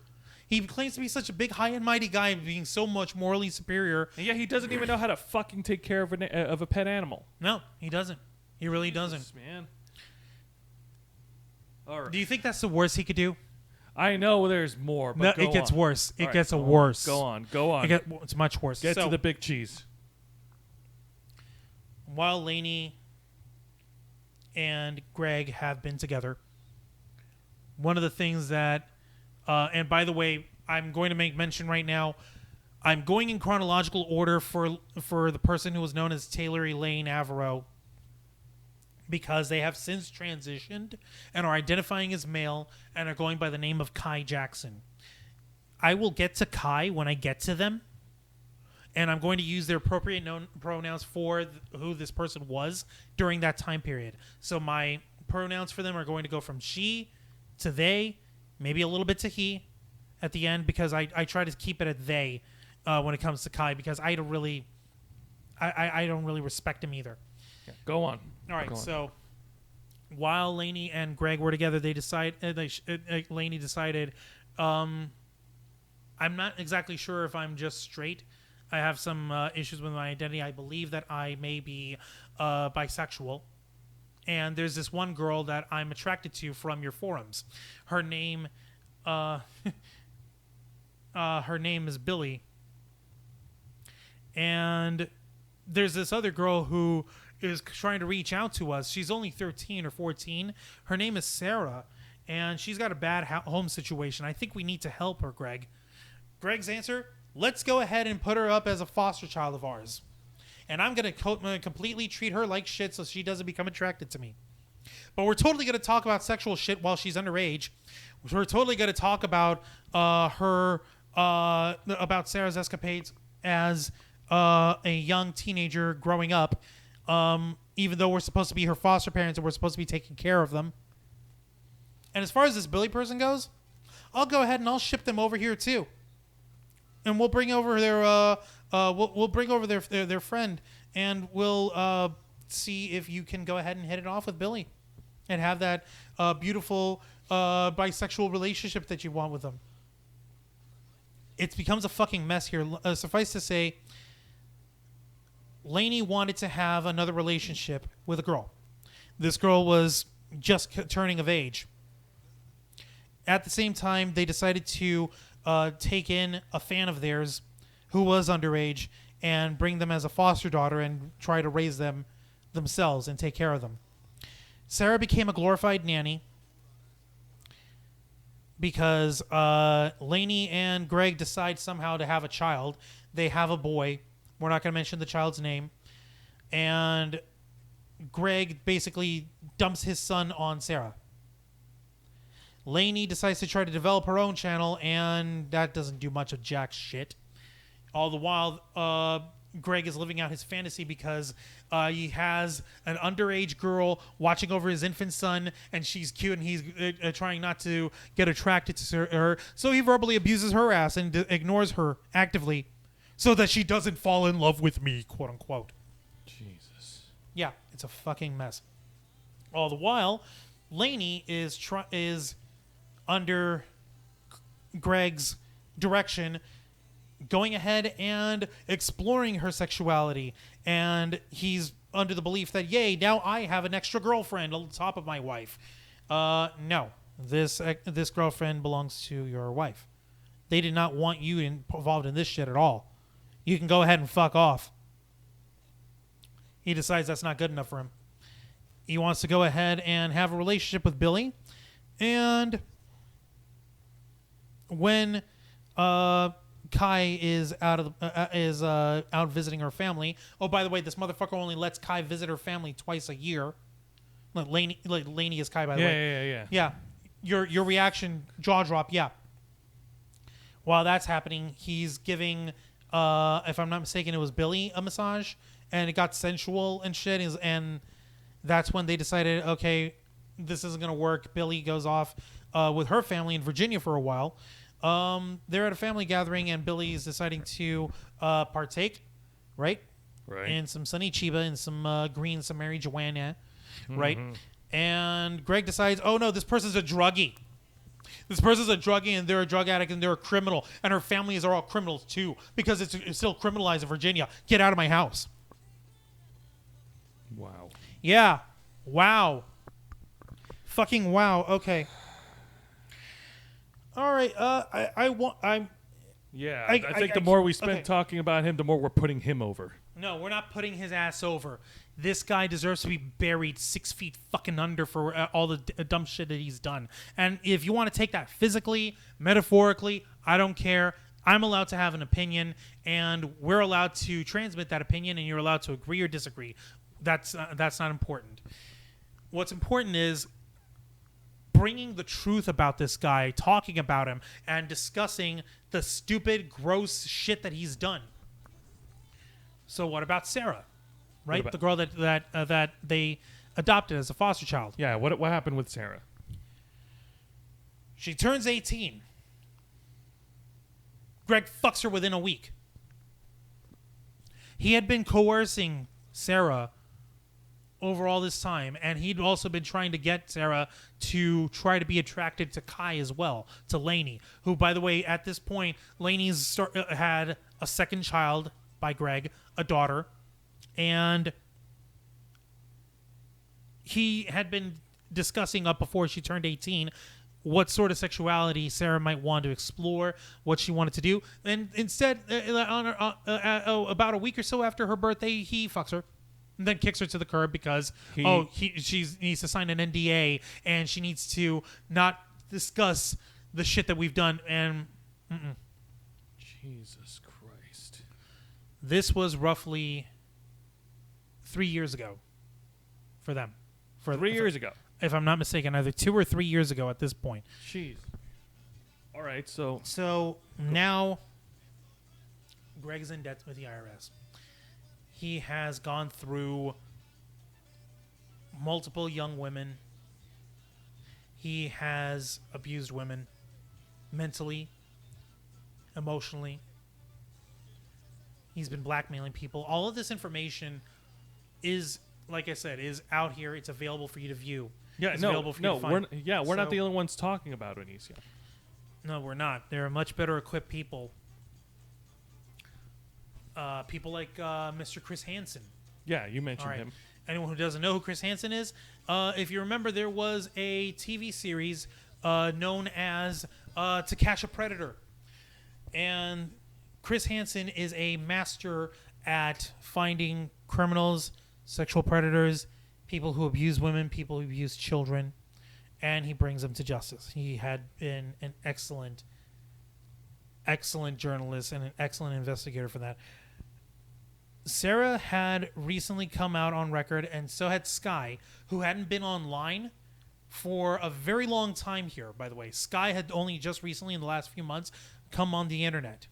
He claims to be such a big, high and mighty guy, being so much morally superior. And yet he doesn't even know how to fucking take care of a pet animal. No, he doesn't. He really doesn't. Man. All right. Do you think that's the worst he could do? I know there's more, but no, it gets worse. It gets go worse. On. Go on. It's much worse. Get to the big cheese. While Lainey and Greg have been together, one of the things that, and by the way, I'm going to make mention right now, I'm going in chronological order for the person who was known as Taylor Elaine Averill, because they have since transitioned and are identifying as male and are going by the name of Kai Jackson. I will get to Kai when I get to them, and I'm going to use their appropriate pronouns for who this person was during that time period. So my pronouns for them are going to go from she to they, maybe a little bit to he at the end, because I try to keep it at they when it comes to Kai, because I don't really respect him either. Yeah, go on. All right, so while Lainey and Greg were together, Lainey decided, I'm not exactly sure if I'm just straight. I have some issues with my identity. I believe that I may be bisexual. And there's this one girl that I'm attracted to from your forums. Her name is Billy. And there's this other girl who is trying to reach out to us. She's only 13 or 14. Her name is Sarah, and she's got a bad home situation. I think we need to help her, Greg. Greg's answer: let's go ahead and put her up as a foster child of ours. And I'm going to completely treat her like shit so she doesn't become attracted to me. But we're totally going to talk about sexual shit while she's underage. We're totally going to talk about about Sarah's escapades as a young teenager growing up, even though we're supposed to be her foster parents and we're supposed to be taking care of them. And as far as this Billy person goes, I'll go ahead and I'll ship them over here too. And we'll bring over their we'll bring over their friend, and we'll see if you can go ahead and hit it off with Billy, and have that beautiful bisexual relationship that you want with them. It becomes a fucking mess here. Suffice to say, Lainey wanted to have another relationship with a girl. This girl was just turning of age. At the same time, they decided to take in a fan of theirs who was underage and bring them as a foster daughter and try to raise them themselves and take care of them. Sarah became a glorified nanny because Lainey and Greg decide somehow to have a child. They have a boy. We're not going to mention the child's name. And Greg basically dumps his son on Sarah. Lainey decides to try to develop her own channel, and that doesn't do much of jack shit. All the while, Greg is living out his fantasy because he has an underage girl watching over his infant son, and she's cute, and he's trying not to get attracted to her. So he verbally abuses her ass and ignores her actively so that she doesn't fall in love with me, quote unquote. Jesus. Yeah, it's a fucking mess. All the while, Lainey is under Greg's direction, going ahead and exploring her sexuality, and he's under the belief that, yay, now I have an extra girlfriend on top of my wife. No, this girlfriend belongs to your wife. They did not want you involved in this shit at all. You can go ahead and fuck off. He decides that's not good enough for him. He wants to go ahead and have a relationship with Billy, and when Kai is out visiting her family. Oh, by the way, this motherfucker only lets Kai visit her family twice a year. Lainey is Kai, by the way. Yeah. Your reaction, jaw drop. Yeah. While that's happening, he's giving, if I'm not mistaken, it was Billy a massage, and it got sensual and shit. And that's when they decided, okay, this isn't gonna work. Billy goes off with her family in Virginia for a while. They're at a family gathering, and Billy's deciding to partake, right? In some Sunny Chiba and some green, some marijuana, right? And Greg decides, oh no, this person's a druggie. This person's a druggie, and they're a drug addict, and they're a criminal, and her families are all criminals too, because it's still criminalized in Virginia. Get out of my house. Wow. Yeah. Wow. Fucking wow. Okay. All right. I think the more we spend talking about him, the more we're putting him over. No, we're not putting his ass over. This guy deserves to be buried 6 feet fucking under for all the dumb shit that he's done. And if you want to take that physically, metaphorically, I don't care. I'm allowed to have an opinion, and we're allowed to transmit that opinion, and you're allowed to agree or disagree. That's not important. What's important is bringing the truth about this guy, talking about him, and discussing the stupid, gross shit that he's done. So what about Sarah, right? The girl that they adopted as a foster child. Yeah, what happened with Sarah? She turns 18. Greg fucks her within a week. He had been coercing Sarah over all this time, and he'd also been trying to get Sarah to try to be attracted to Kai as well, to Lainey, who, by the way, at this point, Lainey's had a second child by Greg, a daughter, and he had been discussing up before she turned 18 what sort of sexuality Sarah might want to explore, what she wanted to do, and instead, about a week or so after her birthday, he fucks her. And then kicks her to the curb because she needs to sign an NDA, and she needs to not discuss the shit that we've done. And Jesus Christ, this was roughly 3 years ago for them. 3 years ago, if I'm not mistaken, either 2 or 3 years ago at this point. Jeez. All right, so now Greg is in debt with the IRS. He has gone through multiple young women. He has abused women mentally, emotionally. He's been blackmailing people. All of this information is, like I said, is out here. It's available for you to view. Yeah, we're not the only ones talking about Onision. No, we're not. There are much better equipped people. People like Mr. Chris Hansen. Yeah, you mentioned him. Anyone who doesn't know who Chris Hansen is, if you remember, there was a TV series known as To Catch a Predator. And Chris Hansen is a master at finding criminals, sexual predators, people who abuse women, people who abuse children, and he brings them to justice. He had been an excellent journalist and an excellent investigator for that. Sarah had recently come out on record, and so had Sky, who hadn't been online for a very long time here, by the way. Sky had only just recently, in the last few months, come on the internet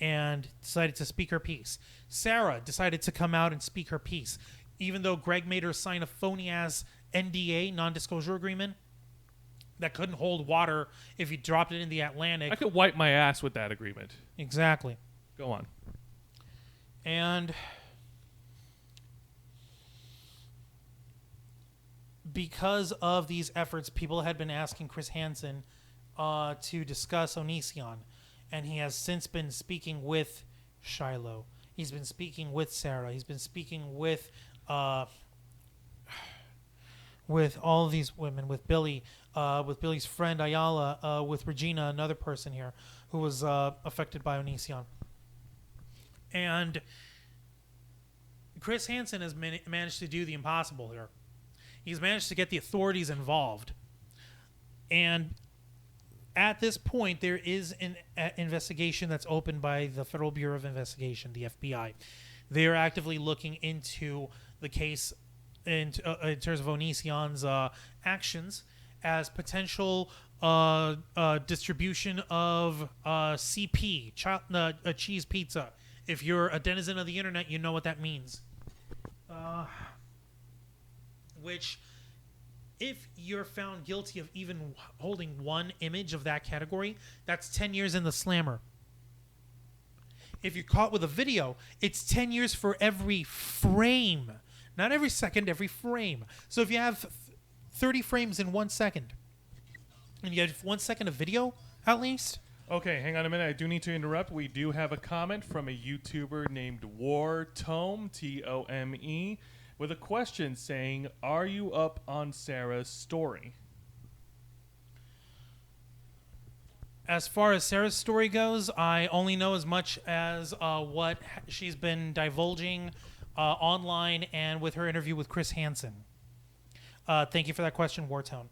and decided to speak her piece. Sarah decided to come out and speak her piece, even though Greg made her sign a phony-ass NDA, non-disclosure agreement, that couldn't hold water if you dropped it in the Atlantic. I could wipe my ass with that agreement. Exactly. Go on. And because of these efforts, people had been asking Chris Hansen to discuss Onision, and he has since been speaking with Shiloh. He's been speaking with Sarah. He's been speaking with all of these women, with Billy, with Billy's friend Ayala, with Regina, another person here who was affected by Onision. And Chris Hansen has managed to do the impossible here. He's managed to get the authorities involved. And at this point, there is an investigation that's opened by the Federal Bureau of Investigation, the FBI. They are actively looking into the case in terms of Onision's actions as potential distribution of CP, cheese pizza. If you're a denizen of the internet, you know what that means. Which, if you're found guilty of even holding one image of that category, that's 10 years in the slammer. If you're caught with a video, it's 10 years for every frame. Not every second, every frame. So if you have 30 frames in 1 second, and you have 1 second of video, at least. Okay, hang on a minute. I do need to interrupt. We do have a comment from a YouTuber named War Tome, Tome, with a question saying, "Are you up on Sarah's story?" As far as Sarah's story goes, I only know as much as what she's been divulging online and with her interview with Chris Hansen. Thank you for that question, Wartone.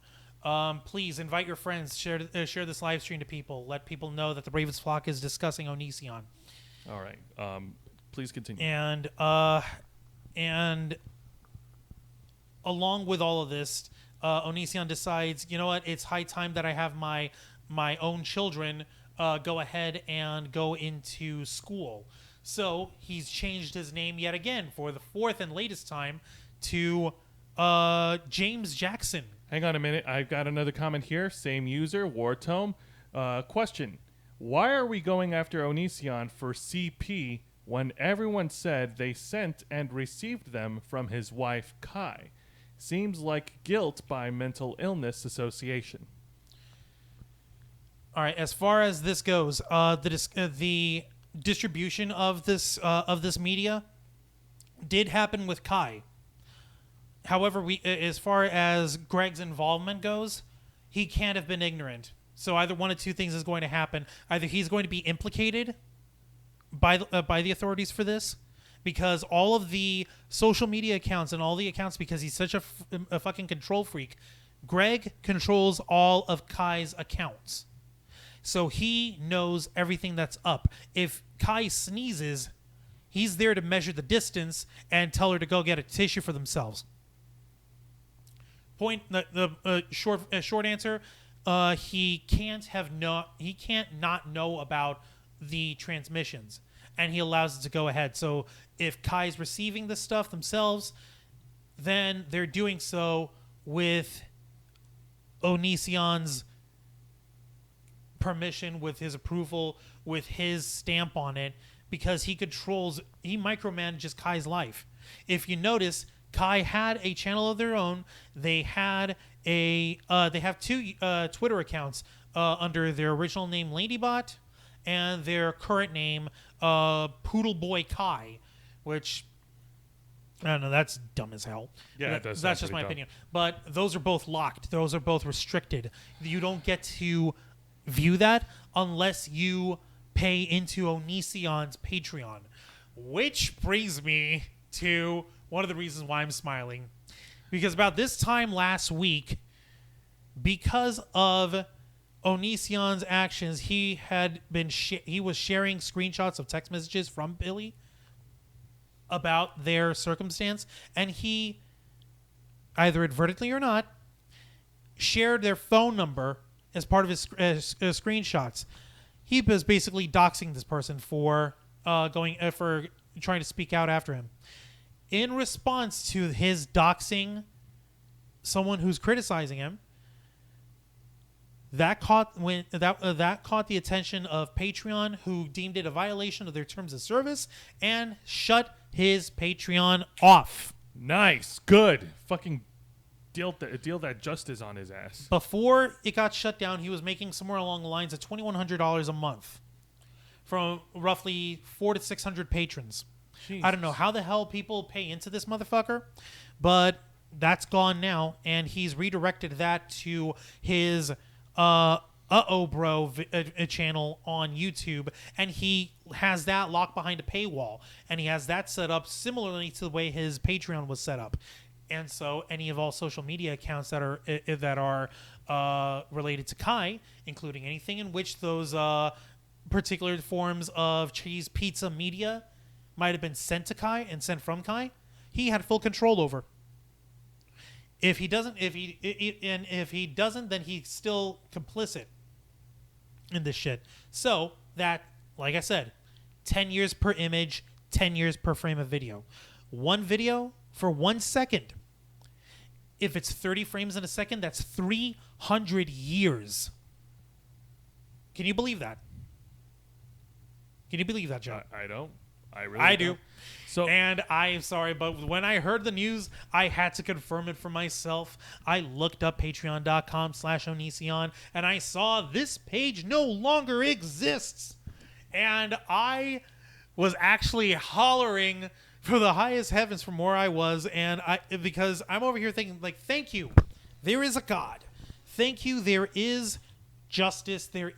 Please invite your friends. Share this live stream to people. Let people know that the Bravest Flock is discussing Onision. All right. Please continue. And along with all of this, Onision decides, you know what? It's high time that I have my own children go ahead and go into school. So he's changed his name yet again for the fourth and latest time to James Jackson. Hang on a minute. I've got another comment here. Same user, Wartome. Question. Why are we going after Onision for CP when everyone said they sent and received them from his wife, Kai? Seems like guilt by mental illness association. All right. As far as this goes, the distribution of this media did happen with Kai. However, as far as Greg's involvement goes, he can't have been ignorant. So either one of two things is going to happen. Either he's going to be implicated by the authorities for this, because all of the social media accounts and all the accounts, because he's such a fucking control freak, Greg controls all of Kai's accounts. So he knows everything that's up. If Kai sneezes, he's there to measure the distance and tell her to go get a tissue for themselves. Short answer, he can't not know about the transmissions, and he allows it to go ahead. So if Kai's receiving this stuff themselves, then they're doing so with Onision's permission, with his approval, with his stamp on it, because he micromanages Kai's life. If you notice, Kai had a channel of their own. They have two Twitter accounts under their original name Ladybot and their current name Poodle Boy Kai, which I don't know, that's dumb as hell. Yeah, that's just my opinion. But those are both locked. Those are both restricted. You don't get to view that unless you pay into Onision's Patreon, which brings me to one of the reasons why I'm smiling, because about this time last week, because of Onision's actions, he was sharing screenshots of text messages from Billy about their circumstance, and he, either advertently or not, shared their phone number as part of his screenshots. He was basically doxing this person for trying to speak out after him. In response to his doxing someone who's criticizing him, that caught the attention of Patreon, who deemed it a violation of their terms of service and shut his Patreon off. Nice. Good. Fucking deal that justice on his ass. Before it got shut down, he was making somewhere along the lines of $2,100 a month from roughly 400 to 600 patrons. Jesus. I don't know how the hell people pay into this motherfucker, but that's gone now, and he's redirected that to his Bro channel on YouTube, and he has that locked behind a paywall, and he has that set up similarly to the way his Patreon was set up. And so any of all social media accounts that are related to Kai, including anything in which those particular forms of cheese pizza media might have been sent to Kai and sent from Kai, he had full control over. If he doesn't, then he's still complicit in this shit. So that, like I said, 10 years per image, 10 years per frame of video. One video for 1 second. If it's 30 frames in a second, that's 300 years. Can you believe that? Can you believe that, John? I don't. I really I don't. do. So, And I'm sorry, but when I heard the news, I had to confirm it for myself. I looked up patreon.com/Onision, and I saw this page no longer exists. And I was actually hollering for the highest heavens from where I was, and because I'm over here thinking, like, thank you. There is a God. Thank you. There is justice. There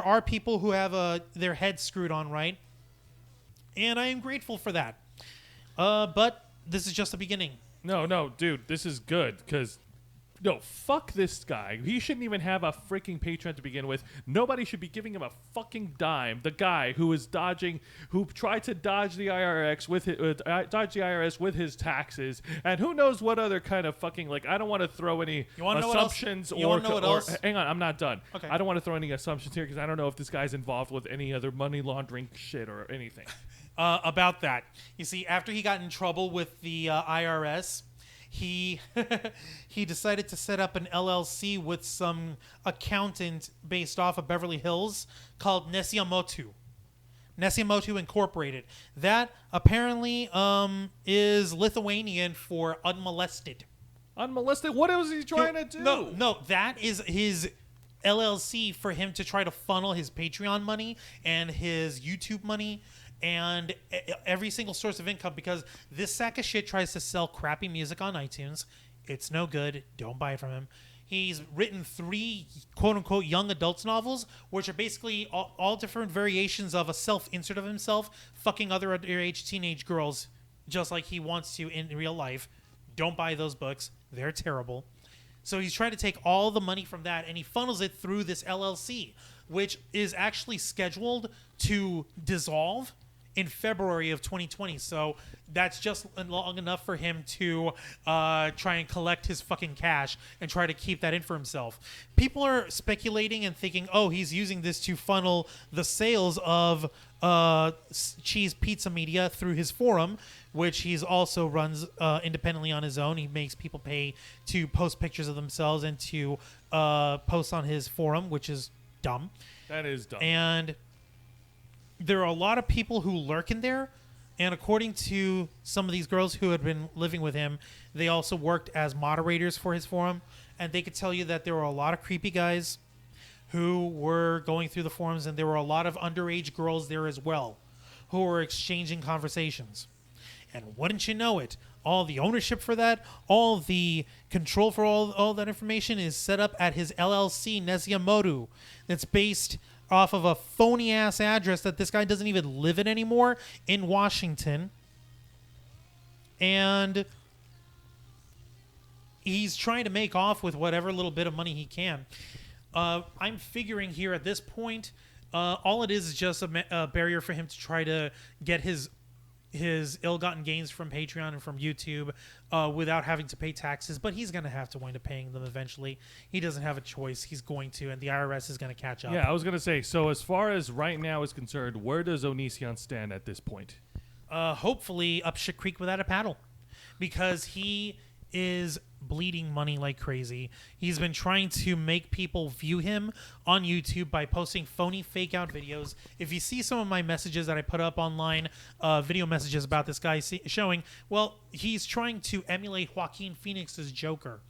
are people who have their heads screwed on right. And I am grateful for that. But this is just the beginning. No, dude, this is good because, no, fuck this guy. He shouldn't even have a freaking Patreon to begin with. Nobody should be giving him a fucking dime. The guy who tried to dodge the IRS with his taxes, and who knows what other kind of fucking, like, I don't want to throw any assumptions hang on, I'm not done. Okay. I don't want to throw any assumptions here because I don't know if this guy's involved with any other money laundering shit or anything. About that. You see, after he got in trouble with the IRS, he decided to set up an LLC with some accountant based off of Beverly Hills called Nesiamotu Incorporated. That apparently is Lithuanian for unmolested. Unmolested? What was he trying to do? No, that is his LLC for him to try to funnel his Patreon money and his YouTube money and every single source of income, because this sack of shit tries to sell crappy music on iTunes. It's no good. Don't buy it from him. He's written 3 quote-unquote young adults novels, which are basically all different variations of a self-insert of himself fucking other underage teenage girls, just like he wants to in real life. Don't buy those books. They're terrible. So he's trying to take all the money from that, and he funnels it through this LLC, which is actually scheduled to dissolve in February of 2020. So that's just long enough for him to try and collect his fucking cash and try to keep that in for himself. People are speculating and thinking, oh, he's using this to funnel the sales of cheese pizza media through his forum, which he's also runs independently on his own. He makes people pay to post pictures of themselves and to post on his forum, which is dumb. That is dumb. And there are a lot of people who lurk in there, and according to some of these girls who had been living with him, they also worked as moderators for his forum, and they could tell you that there were a lot of creepy guys who were going through the forums, and there were a lot of underage girls there as well who were exchanging conversations. And wouldn't you know it, all the ownership for that, all the control for all that information is set up at his LLC, Nesiamotu, that's based off of a phony-ass address that this guy doesn't even live in anymore in Washington. And he's trying to make off with whatever little bit of money he can. I'm figuring here at this point, all it is just a barrier for him to try to get his ill-gotten gains from Patreon and from YouTube without having to pay taxes, but he's going to have to wind up paying them eventually. He doesn't have a choice. He's going to, and the IRS is going to catch up. Yeah, I was going to say, so as far as right now is concerned, where does Onision stand at this point? Hopefully up shit creek without a paddle, because he is bleeding money like crazy. He's been trying to make people view him on YouTube by posting phony fake out videos. If you see some of my messages that I put up online, video messages about this guy showing, well, he's trying to emulate Joaquin Phoenix's Joker.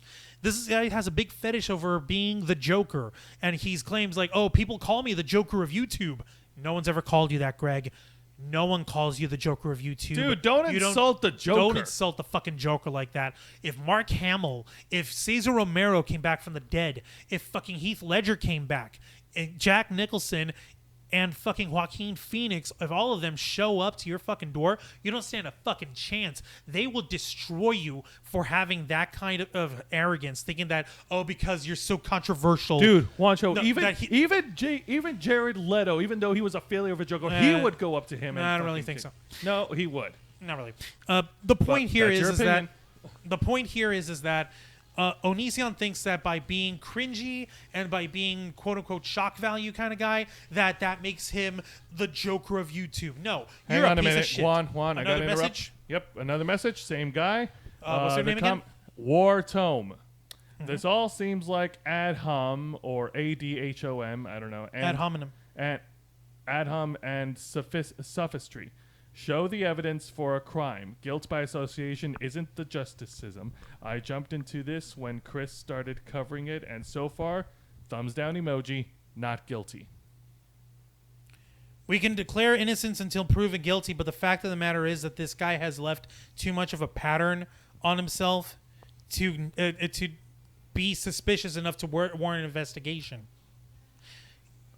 This guy has a big fetish over being the Joker, and he claims like, oh, people call me the Joker of YouTube. No one's ever called you that, Greg. No one calls you the Joker of YouTube. Dude, don't insult the Joker. Don't insult the fucking Joker like that. If Mark Hamill, if Cesar Romero came back from the dead, if fucking Heath Ledger came back, and Jack Nicholson and fucking Joaquin Phoenix, if all of them show up to your fucking door, you don't stand a fucking chance. They will destroy you for having that kind of arrogance, thinking that, oh, because you're so controversial. Dude, Juancho, No, even Jared Leto, even though he was a failure of a Joker, he would go up to him. No, and I don't really think so. No, he would. Not really. The point here that's your is that opinion. the point here is that Onision thinks that by being cringy and by being quote unquote shock value kind of guy, that makes him the Joker of YouTube. No, Hang you're on a a piece minute, of shit. Juan, I Another gotta interrupt. message? Yep, another message. Same guy. What's their name again? War Tome. This all seems like ad hom or ADHOM. I don't know. Ad hominem. And ad hom and sophistry. Show the evidence for a crime. Guilt by association isn't the justice system. I jumped into this when Chris started covering it, and so far, thumbs down emoji, not guilty. We can declare innocence until proven guilty, but the fact of the matter is that this guy has left too much of a pattern on himself to be suspicious enough to warrant an investigation.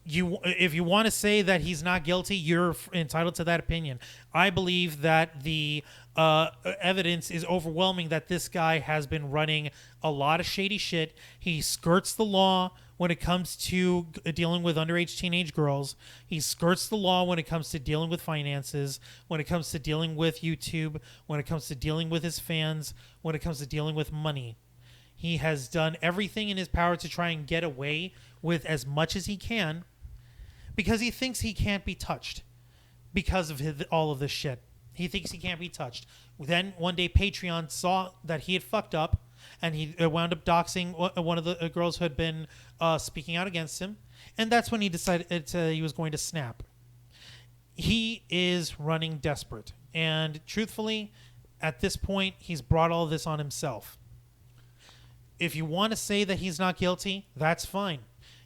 If you want to say that he's not guilty, you're entitled to that opinion. I believe that the evidence is overwhelming that this guy has been running a lot of shady shit. He skirts the law when it comes to dealing with underage teenage girls. He skirts the law when it comes to dealing with finances, when it comes to dealing with YouTube, when it comes to dealing with his fans, when it comes to dealing with money. He has done everything in his power to try and get away with as much as he can because he thinks he can't be touched because of all of this shit. He thinks he can't be touched. Then one day Patreon saw that he had fucked up and he wound up doxing one of the girls who had been speaking out against him. And that's when he decided he was going to snap. He is running desperate. And truthfully, at this point, he's brought all of this on himself. If you want to say that he's not guilty, that's fine.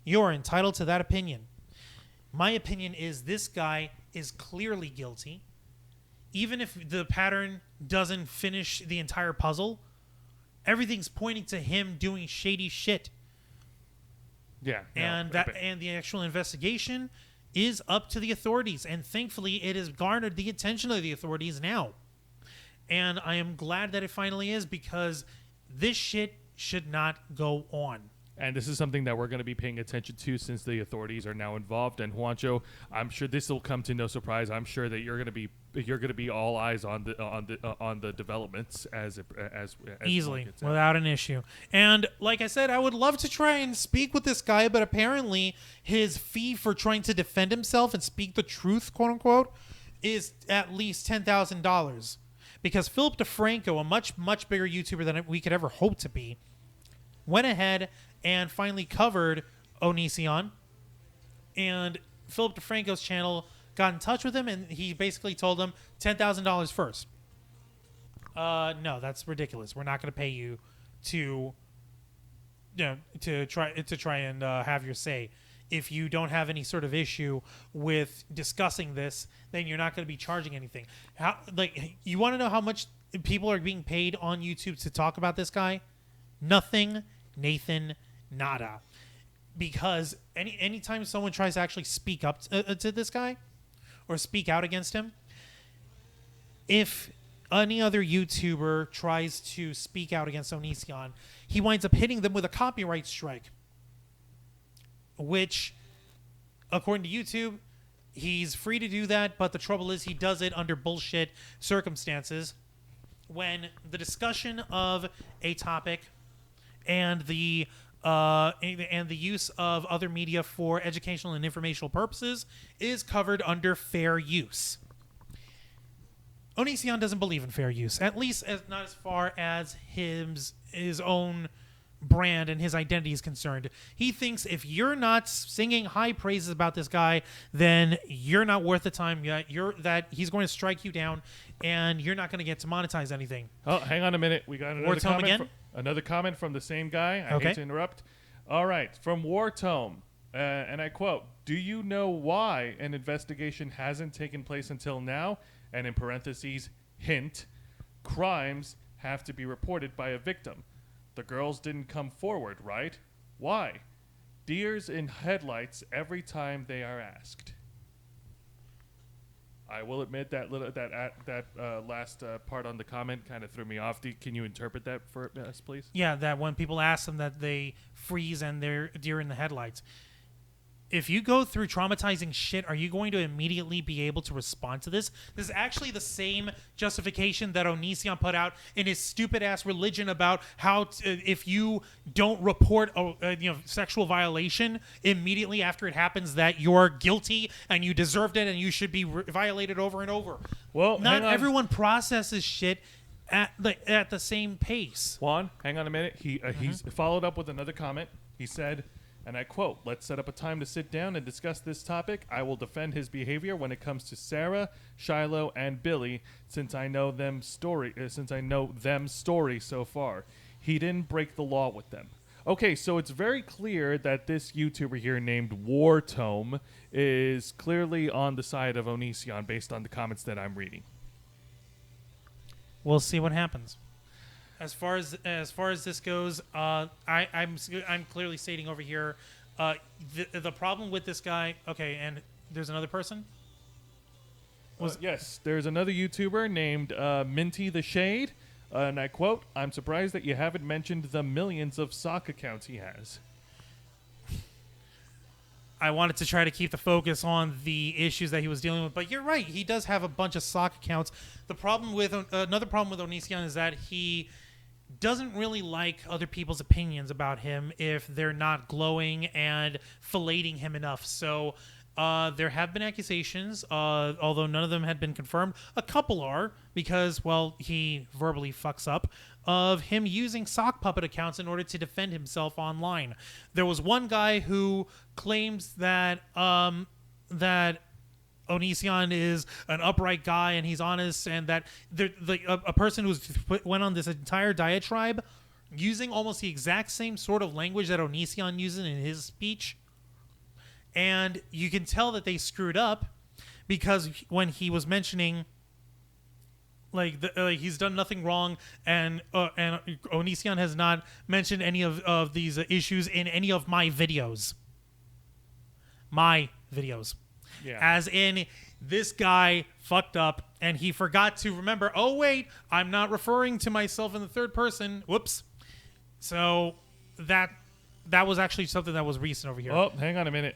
You're entitled to that opinion. My opinion is this guy is clearly guilty. Even if the pattern doesn't finish the entire puzzle, everything's pointing to him doing shady shit. Yeah. And the actual investigation is up to the authorities. And thankfully, it has garnered the attention of the authorities now. And I am glad that it finally is because this shit should not go on. And this is something that we're going to be paying attention to since the authorities are now involved. And Juancho, I'm sure this will come to no surprise. I'm sure that you're going to be all eyes on the developments as easily without an issue. And like I said, I would love to try and speak with this guy, but apparently his fee for trying to defend himself and speak the truth, quote unquote, is at least $10,000. Because Philip DeFranco, a much bigger YouTuber than we could ever hope to be, went ahead and finally covered Onision, and Philip DeFranco's channel got in touch with him, and he basically told him $10,000 first. No, that's ridiculous. We're not going to pay you to try and have your say. If you don't have any sort of issue with discussing this, then you're not going to be charging anything. You want to know how much people are being paid on YouTube to talk about this guy? Nothing, Nathan, nada. Because anytime someone tries to actually speak up to this guy or speak out against him, if any other YouTuber tries to speak out against Onision, he winds up hitting them with a copyright strike. Which, according to YouTube, he's free to do that, but the trouble is he does it under bullshit circumstances when the discussion of a topic and the use of other media for educational and informational purposes is covered under fair use. Onision doesn't believe in fair use, at least not as far as his own brand and his identity is concerned. He thinks if you're not singing high praises about this guy, then you're not worth the time. That he's going to strike you down, and you're not going to get to monetize anything. Oh, hang on a minute. We got another comment. Another comment from the same guy. I hate to interrupt. All right, from Wartome, and I quote: "Do you know why an investigation hasn't taken place until now?" And in parentheses, hint: crimes have to be reported by a victim. The girls didn't come forward, right? Why? Deers in headlights every time they are asked. I will admit that last part on the comment kind of threw me off. Can you interpret that for us, please? Yeah, that when people ask them that they freeze and they're deer in the headlights. If you go through traumatizing shit, are you going to immediately be able to respond to this? This is actually the same justification that Onision put out in his stupid-ass religion about how if you don't report a sexual violation immediately after it happens, that you're guilty and you deserved it and you should be violated over and over. Well, not everyone processes shit at the same pace. Juan, hang on a minute. He's followed up with another comment. He said, and I quote, "Let's set up a time to sit down and discuss this topic. I will defend his behavior when it comes to Sarah, Shiloh, and Billy, since I know them story so far. He didn't break the law with them." Okay, so it's very clear that this YouTuber here named Wartome is clearly on the side of Onision based on the comments that I'm reading. We'll see what happens. As far as this goes, I'm clearly stating over here the problem with this guy. Okay, and there's another person. Yes, there's another YouTuber named Minty the Shade, and I quote: "I'm surprised that you haven't mentioned the millions of sock accounts he has." I wanted to try to keep the focus on the issues that he was dealing with, but you're right. He does have a bunch of sock accounts. Another problem with Onision is that he doesn't really like other people's opinions about him if they're not glowing and filleting him enough. So there have been accusations, although none of them had been confirmed. A couple are, because, well, he verbally fucks up, of him using sock puppet accounts in order to defend himself online. There was one guy who claims that that Onision is an upright guy and he's honest, and that a person who went on this entire diatribe using almost the exact same sort of language that Onision uses in his speech. And you can tell that they screwed up because when he was mentioning he's done nothing wrong, and Onision has not mentioned any of these issues in any of my videos. Yeah. As in, this guy fucked up and he forgot to remember, oh wait, I'm not referring to myself in the third person. Whoops. So that was actually something that was recent over here. Oh, hang on a minute.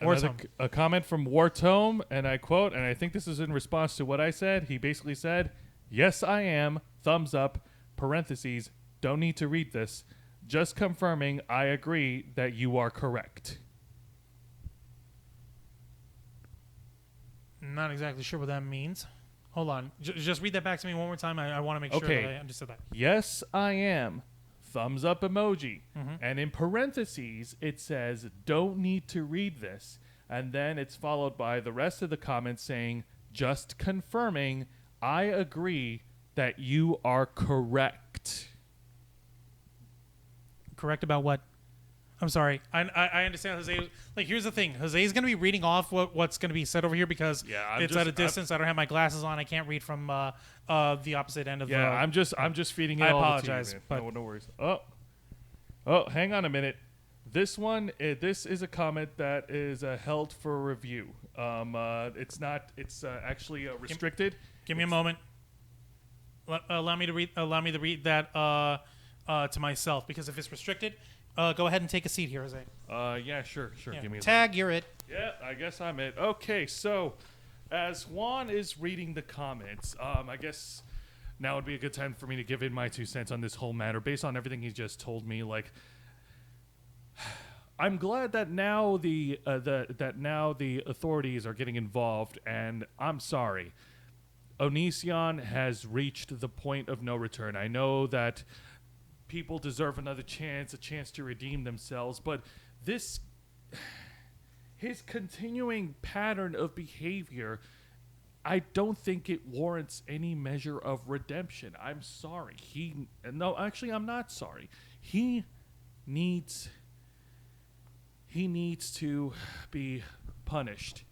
A comment from Wartome, and I quote, and I think this is in response to what I said. He basically said, "Yes, I am. Thumbs up. Parentheses. Don't need to read this. Just confirming I agree that you are correct." Not exactly sure what that means. Hold on. Just read that back to me one more time. I want to make sure that I understood that. "Yes, I am. Thumbs up emoji." And in parentheses, it says, "Don't need to read this." And then it's followed by the rest of the comments saying, "Just confirming I agree that you are correct." Correct about what? I'm sorry. I understand, Jose. Here's the thing. Jose's going to be reading off what's going to be said over here because it's at a distance. I don't have my glasses on. I can't read from the opposite end of the... Yeah, I'm just feeding it all to you. I apologize. But no worries. Oh, hang on a minute. This is a comment that is held for review. It's actually restricted. Give me a moment. Allow me to read that to myself, because if it's restricted... go ahead and take a seat here, Jose. Yeah, sure. Yeah. Give me a tag. You're it. Yeah, I guess I'm it. Okay, so as Juan is reading the comments, I guess now would be a good time for me to give in my 2 cents on this whole matter, based on everything he's just told me. I'm glad that now the authorities are getting involved, and I'm sorry. Onision has reached the point of no return. I know that people deserve another chance, a chance to redeem themselves, but his continuing pattern of behavior, I don't think it warrants any measure of redemption. I'm sorry. I'm not sorry. He needs to be punished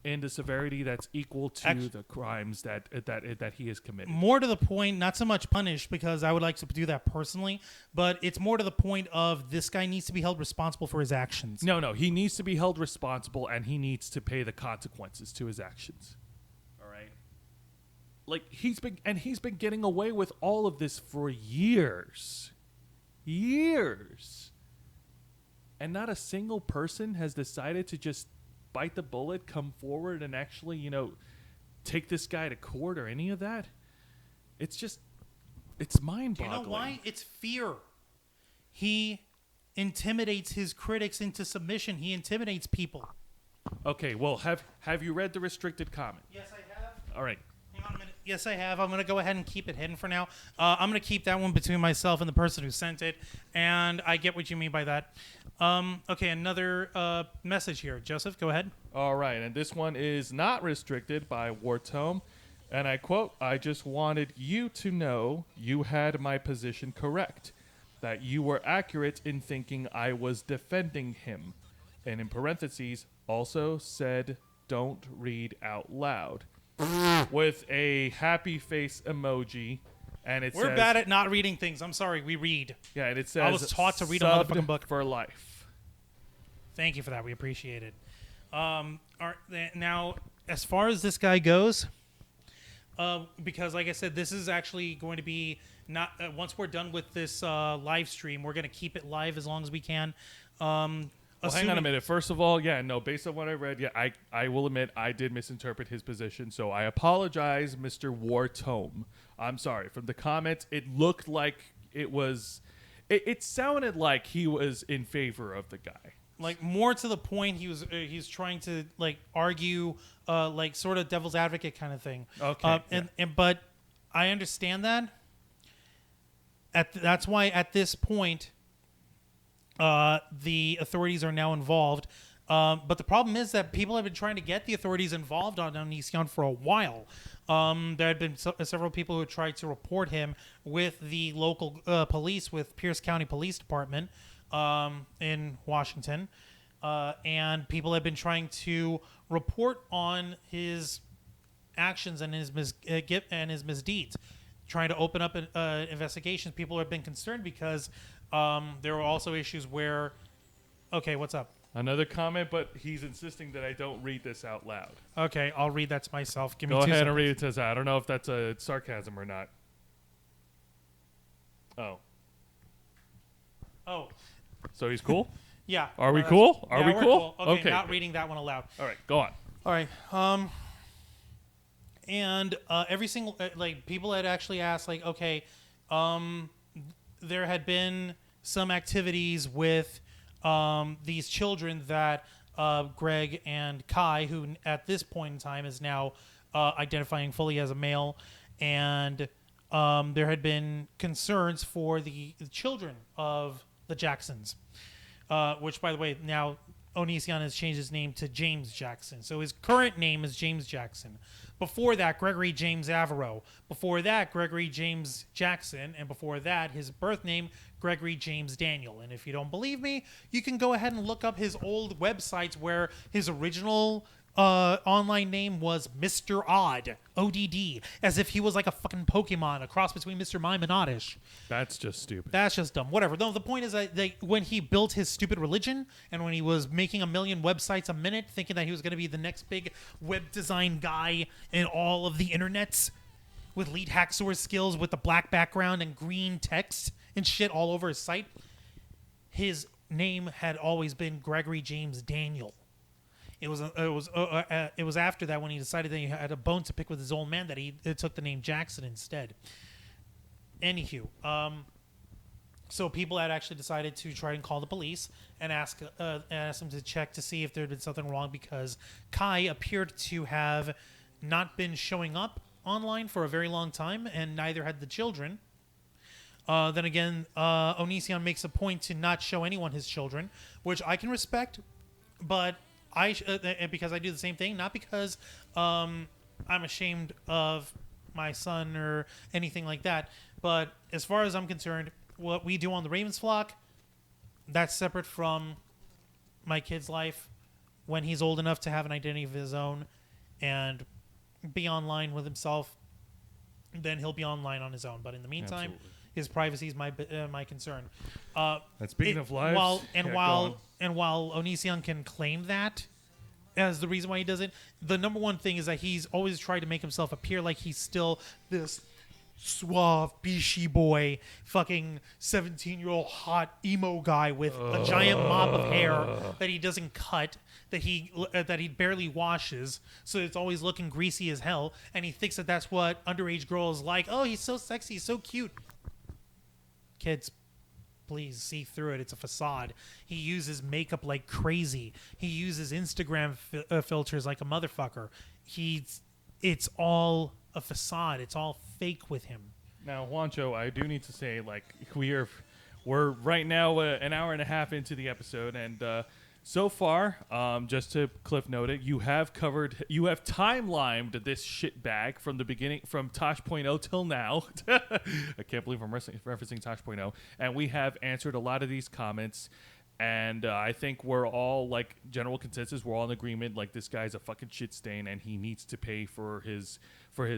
in the severity that's equal to the crimes that he has committed. More to the point, not so much punished, because I would like to do that personally, but it's more to the point of this guy needs to be held responsible for his actions. No, he needs to be held responsible, and he needs to pay the consequences to his actions. All right? Like, he's been getting away with all of this for years. And not a single person has decided to just bite the bullet, come forward, and actually, take this guy to court or any of that. It's mind-boggling. Do you know why? It's fear. He intimidates his critics into submission. He intimidates people. Okay, well, have you read the restricted comment? Yes, I have. All right. Hang on a minute. Yes, I have. I'm going to go ahead and keep it hidden for now. I'm going to keep that one between myself and the person who sent it, and I get what you mean by that. Okay, another message here. Joseph, go ahead. All right, and this one is not restricted by Wartome, and I quote, "I just wanted you to know you had my position correct, that you were accurate in thinking I was defending him." And in parentheses, also said, "Don't read out loud." With a happy face emoji, and it says... We're bad at not reading things. I'm sorry, we read. Yeah, and it says... I was taught to read a motherfucking book. For life. Thank you for that. We appreciate it. Now, as far as this guy goes, because like I said, this is actually going to be not... once we're done with this live stream, we're going to keep it live as long as we can. Well, hang on a minute. First of all, based on what I read, I will admit I did misinterpret his position, so I apologize, Mr. Wartome. I'm sorry. From the comments, it looked like it was... It sounded like he was in favor of the guy. Like, more to the point, he's trying to, like, argue, like, sort of devil's advocate kind of thing. Okay. But I understand that. That's why, at this point... the authorities are now involved. But the problem is that people have been trying to get the authorities involved on Onision for a while. There had been several people who tried to report him with the local police, with Pierce County Police Department in Washington. And people have been trying to report on his actions and his misdeeds, trying to open up investigations. People have been concerned because... there were also issues where... Okay, what's up? Another comment, but he's insisting that I don't read this out loud. Okay, I'll read that to myself. Give me Go 2 ahead seconds. and read it to us. I don't know if that's a sarcasm or not. Oh. So he's cool? Yeah. Are we cool? Are we cool? Okay, not reading that one aloud. All right, go on. All right. And every single... people had actually asked, like, okay... there had been some activities with these children that Greg and Kai, who at this point in time is now identifying fully as a male, and there had been concerns for the children of the Jacksons, which, by the way, now Onision has changed his name to James Jackson. So his current name is James Jackson. Before that, Gregory James Averill. Before that, Gregory James Jackson. And before that, his birth name, Gregory James Daniel. And if you don't believe me, you can go ahead and look up his old websites where his original online name was Mr. Odd, ODD, as if he was like a fucking Pokemon, a cross between Mr. Mime and Oddish. That's just stupid. That's just dumb. Whatever. No, the point is that when he built his stupid religion and when he was making 1 million websites a minute, thinking that he was going to be the next big web design guy in all of the internets with lead hacksaw skills with the black background and green text and shit all over his site, his name had always been Gregory James Daniel. It was after that when he decided that he had a bone to pick with his old man that he took the name Jackson instead. Anywho, so people had actually decided to try and call the police and ask them to check to see if there had been something wrong because Kai appeared to have not been showing up online for a very long time, and neither had the children. Then again, Onision makes a point to not show anyone his children, which I can respect, but because I do the same thing, not because I'm ashamed of my son or anything like that, but as far as I'm concerned, what we do on the Ravens flock, that's separate from my kid's life. When he's old enough to have an identity of his own and be online with himself, then he'll be online on his own. But in the meantime, his privacy is my concern. Speaking of lives, while Onision can claim that as the reason why he does it, the number one thing is that he's always tried to make himself appear like he's still this suave, Bishi boy, fucking 17-year-old hot emo guy with a giant mop of hair that he doesn't cut, that he barely washes, so it's always looking greasy as hell, and he thinks that that's what underage girls like. Oh, he's so sexy, so cute. Kids, please see through it. It's a facade. He uses makeup like crazy. He uses Instagram filters like a motherfucker. It's all a facade. It's all fake with him. Now, Juancho, I do need to say, like, we're right now an hour and a half into the episode, and so far, just to cliff note it, you have time-limed this shit bag from the beginning, from Tosh.0 till now. I can't believe I'm referencing Tosh.0. And we have answered a lot of these comments, and I think we're all, like, general consensus, we're all in agreement, like, this guy's a fucking shit stain, and he needs to pay for his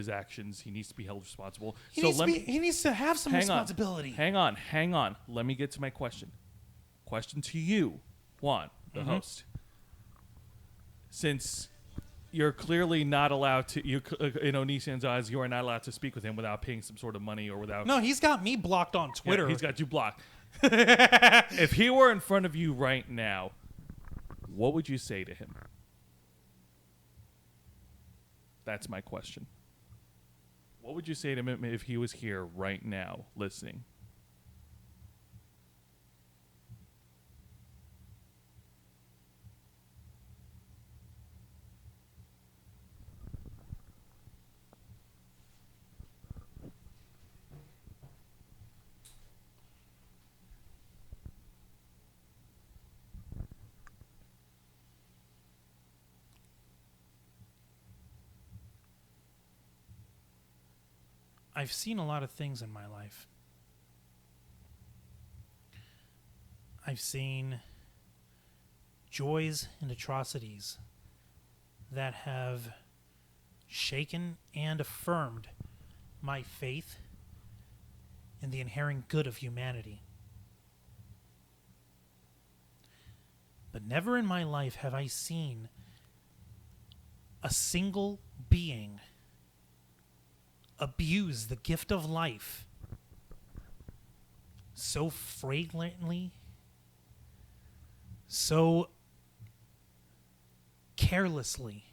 actions. He needs to be held responsible. He needs to have some responsibility. Hang on. Let me get to my question. Question to you, Juan, the host. Since you're clearly not allowed to, in Onision's eyes, you are not allowed to speak with him without paying some sort of money or without... No, he's got me blocked on Twitter. Yeah, he's got you blocked. If he were in front of you right now, what would you say to him? That's my question. What would you say to him if he was here right now listening? I've seen a lot of things in my life. I've seen joys and atrocities that have shaken and affirmed my faith in the inherent good of humanity. But never in my life have I seen a single being abuse the gift of life so flagrantly, so carelessly,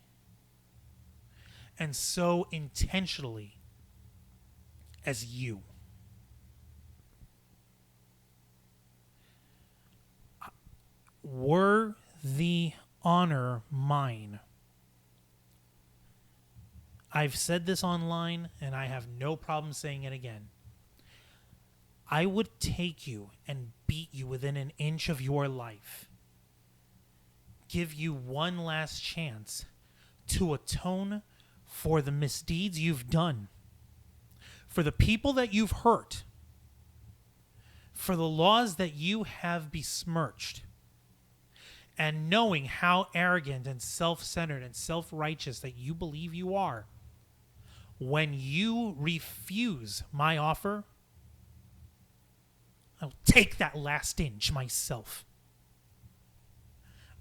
and so intentionally as you. Were the honor mine? I've said this online, and I have no problem saying it again. I would take you and beat you within an inch of your life. Give you one last chance to atone for the misdeeds you've done, for the people that you've hurt, for the laws that you have besmirched. And knowing how arrogant and self-centered and self-righteous that you believe you are, when you refuse my offer, I'll take that last inch myself.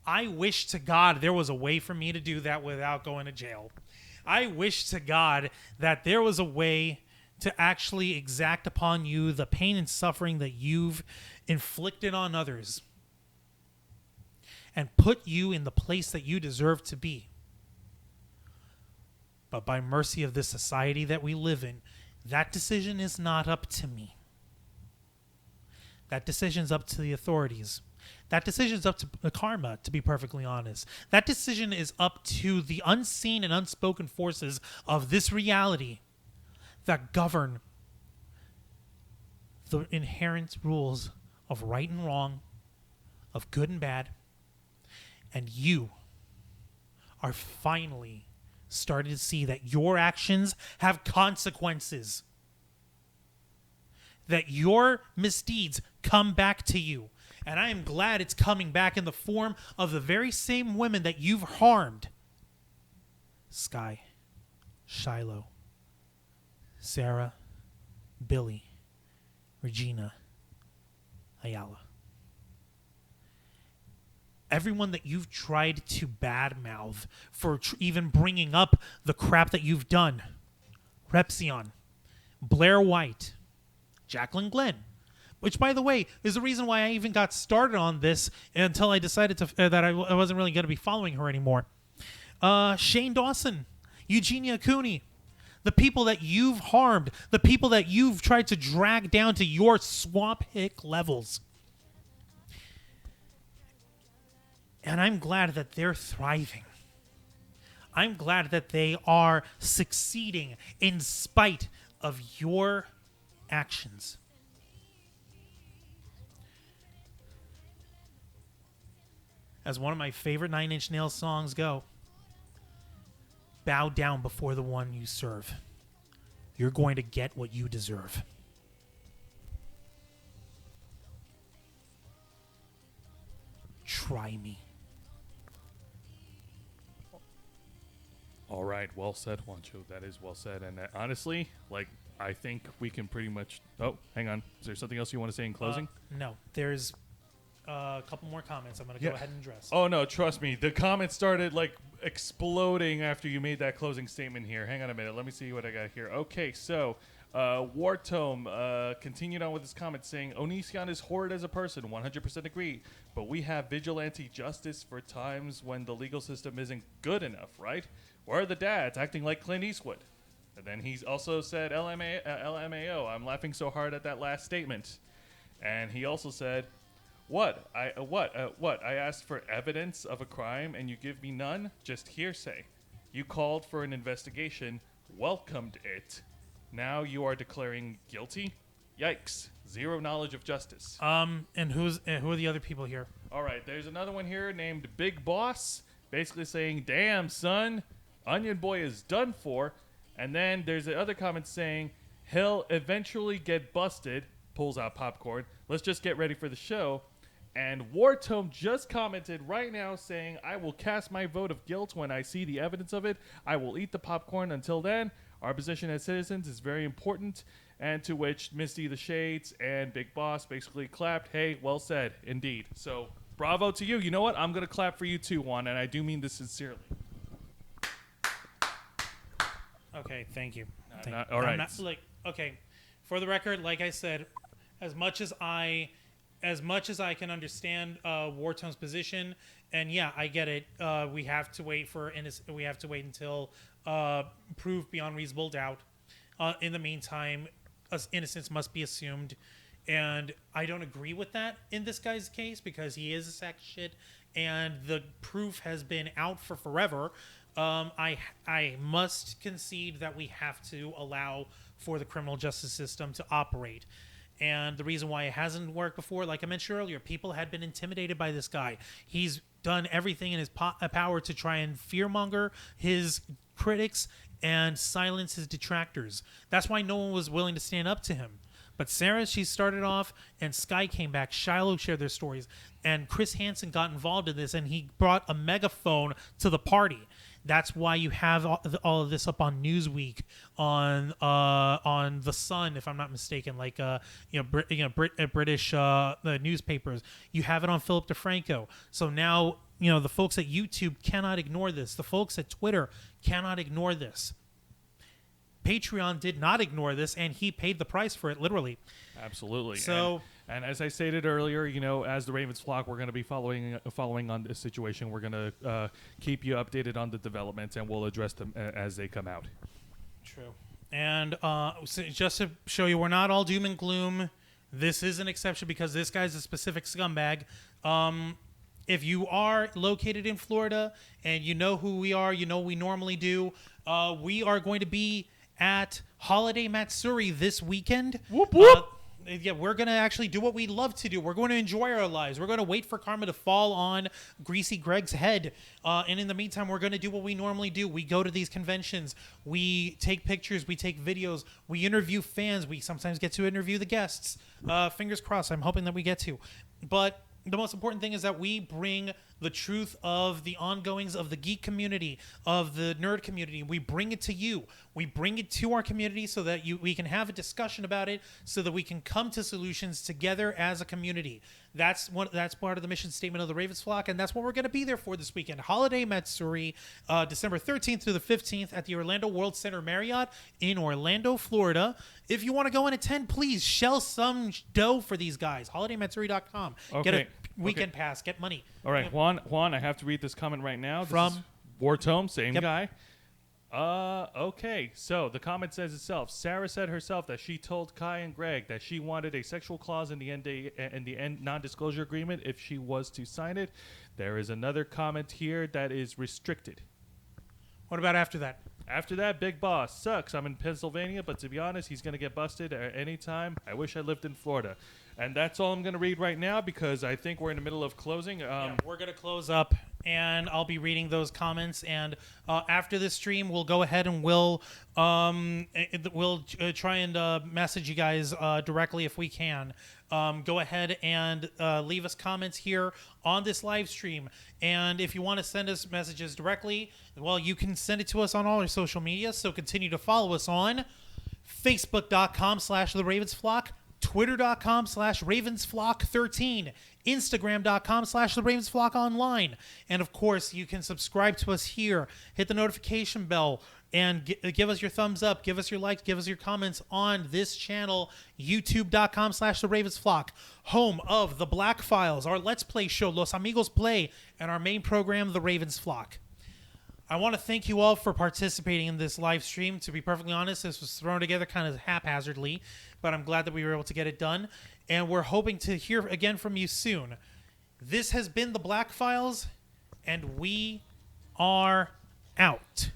I wish to God there was a way for me to do that without going to jail. I wish to God that there was a way to actually exact upon you the pain and suffering that you've inflicted on others and put you in the place that you deserve to be. But by mercy of this society that we live in, that decision is not up to me. That decision's up to the authorities. That decision is up to karma, to be perfectly honest. That decision is up to the unseen and unspoken forces of this reality that govern the inherent rules of right and wrong, of good and bad. And you are finally starting to see that your actions have consequences. That your misdeeds come back to you. And I am glad it's coming back in the form of the very same women that you've harmed. Sky, Shiloh, Sarah, Billy, Regina, Ayala. Everyone that you've tried to badmouth for even bringing up the crap that you've done. Repsion, Blair White, Jacqueline Glenn. Which, by the way, is the reason why I even got started on this until I decided that I wasn't really going to be following her anymore. Shane Dawson, Eugenia Cooney, the people that you've harmed, the people that you've tried to drag down to your swamp hick levels. And I'm glad that they're thriving. I'm glad that they are succeeding in spite of your actions. As one of my favorite Nine Inch Nails songs go, bow down before the one you serve. You're going to get what you deserve. Try me. All right, well said, Juancho. That is well said. And honestly, I think we can pretty much... Oh, hang on. Is there something else you want to say in closing? No, there's a couple more comments I'm going to go ahead and address. Oh, no, trust me. The comments started, exploding after you made that closing statement here. Hang on a minute. Let me see what I got here. Okay, so... Wartome continued on with his comment saying, Onision is horrid as a person, 100% agree, but we have vigilante justice for times when the legal system isn't good enough, right? Where are the dads acting like Clint Eastwood? And then he's also said, LMAO, I'm laughing so hard at that last statement. And he also said, What? I asked for evidence of a crime and you give me none? Just hearsay. You called for an investigation, welcomed it. Now you are declaring guilty? Yikes. Zero knowledge of justice. And who are the other people here? All right, there's another one here named Big Boss, basically saying, damn, son, Onion Boy is done for. And then there's the other comment saying, he'll eventually get busted, pulls out popcorn. Let's just get ready for the show. And Wartome just commented right now saying, I will cast my vote of guilt when I see the evidence of it. I will eat the popcorn. Until then, our position as citizens is very important. And to which Misty the Shades and Big Boss basically clapped. Hey, well said, indeed. So bravo to you. You know what? I'm going to clap for you too, Juan, and I do mean this sincerely. Okay, thank you. All right. Okay, for the record, like I said, as much as I can understand Wartome's position, and yeah, I get it. We have to wait until proof beyond reasonable doubt. In the meantime, innocence must be assumed, and I don't agree with that in this guy's case because he is a sack of shit, and the proof has been out for forever. I must concede that we have to allow for the criminal justice system to operate. And the reason why it hasn't worked before, like I mentioned earlier, people had been intimidated by this guy. He's done everything in his power to try and fearmonger his critics and silence his detractors. That's why no one was willing to stand up to him. But Sarah, she started off, and Sky came back. Shiloh shared their stories. And Chris Hansen got involved in this, and he brought a megaphone to the party. That's why you have all of this up on Newsweek, on The Sun, if I'm not mistaken, British the newspapers. You have it on Philip DeFranco. So now the folks at YouTube cannot ignore this. The folks at Twitter cannot ignore this. Patreon did not ignore this, and he paid the price for it, literally. Absolutely. So. And as I stated earlier, as the Ravens flock, we're going to be following on this situation. We're going to keep you updated on the developments, and we'll address them as they come out. True. And just to show you, we're not all doom and gloom. This is an exception because this guy's a specific scumbag. If you are located in Florida and you know who we are, you know what we normally do, we are going to be at Holiday Matsuri this weekend. Whoop, whoop. Yeah, we're going to actually do what we love to do. We're going to enjoy our lives. We're going to wait for karma to fall on Greasy Greg's head. And in the meantime, we're going to do what we normally do. We go to these conventions. We take pictures. We take videos. We interview fans. We sometimes get to interview the guests. Fingers crossed. I'm hoping that we get to. But the most important thing is that we bring the truth of the ongoings of the geek community, of the nerd community. We bring it to you. We bring it to our community so that we can have a discussion about it, so that we can come to solutions together as a community. That's part of the mission statement of the Ravens Flock, and that's what we're going to be there for this weekend. Holiday Matsuri, December 13th through the 15th at the Orlando World Center Marriott in Orlando, Florida. If you want to go and attend, please shell some dough for these guys. HolidayMatsuri.com. Okay. Get a weekend pass. Get money. All right, Juan, I have to read this comment right now. This is Wartome, same guy. Okay, so the comment says itself. Sarah said herself that she told Kai and Greg that she wanted a sexual clause in the end non-disclosure agreement if she was to sign it. There is another comment here that is restricted. What about after that? After that, Big Boss sucks. I'm in Pennsylvania, but to be honest, he's going to get busted at any time. I wish I lived in Florida. And that's all I'm going to read right now because I think we're in the middle of closing. Yeah, we're going to close up, and I'll be reading those comments. And after this stream, we'll go ahead and we'll try and message you guys directly if we can. Go ahead and leave us comments here on this live stream. And if you want to send us messages directly, well, you can send it to us on all our social media. So continue to follow us on Facebook.com/TheRavensFlock, Twitter.com/RavensFlock13, Instagram.com/TheRavensFlock online. And of course, you can subscribe to us here, hit the notification bell, and give us your thumbs up, give us your likes, give us your comments on this channel, YouTube.com/TheRavensFlock, home of The Black Files, our Let's Play show, Los Amigos Play, and our main program, The Ravens Flock. I want to thank you all for participating in this live stream. To be perfectly honest, this was thrown together kind of haphazardly, but I'm glad that we were able to get it done. And we're hoping to hear again from you soon. This has been The Black Files, and we are out.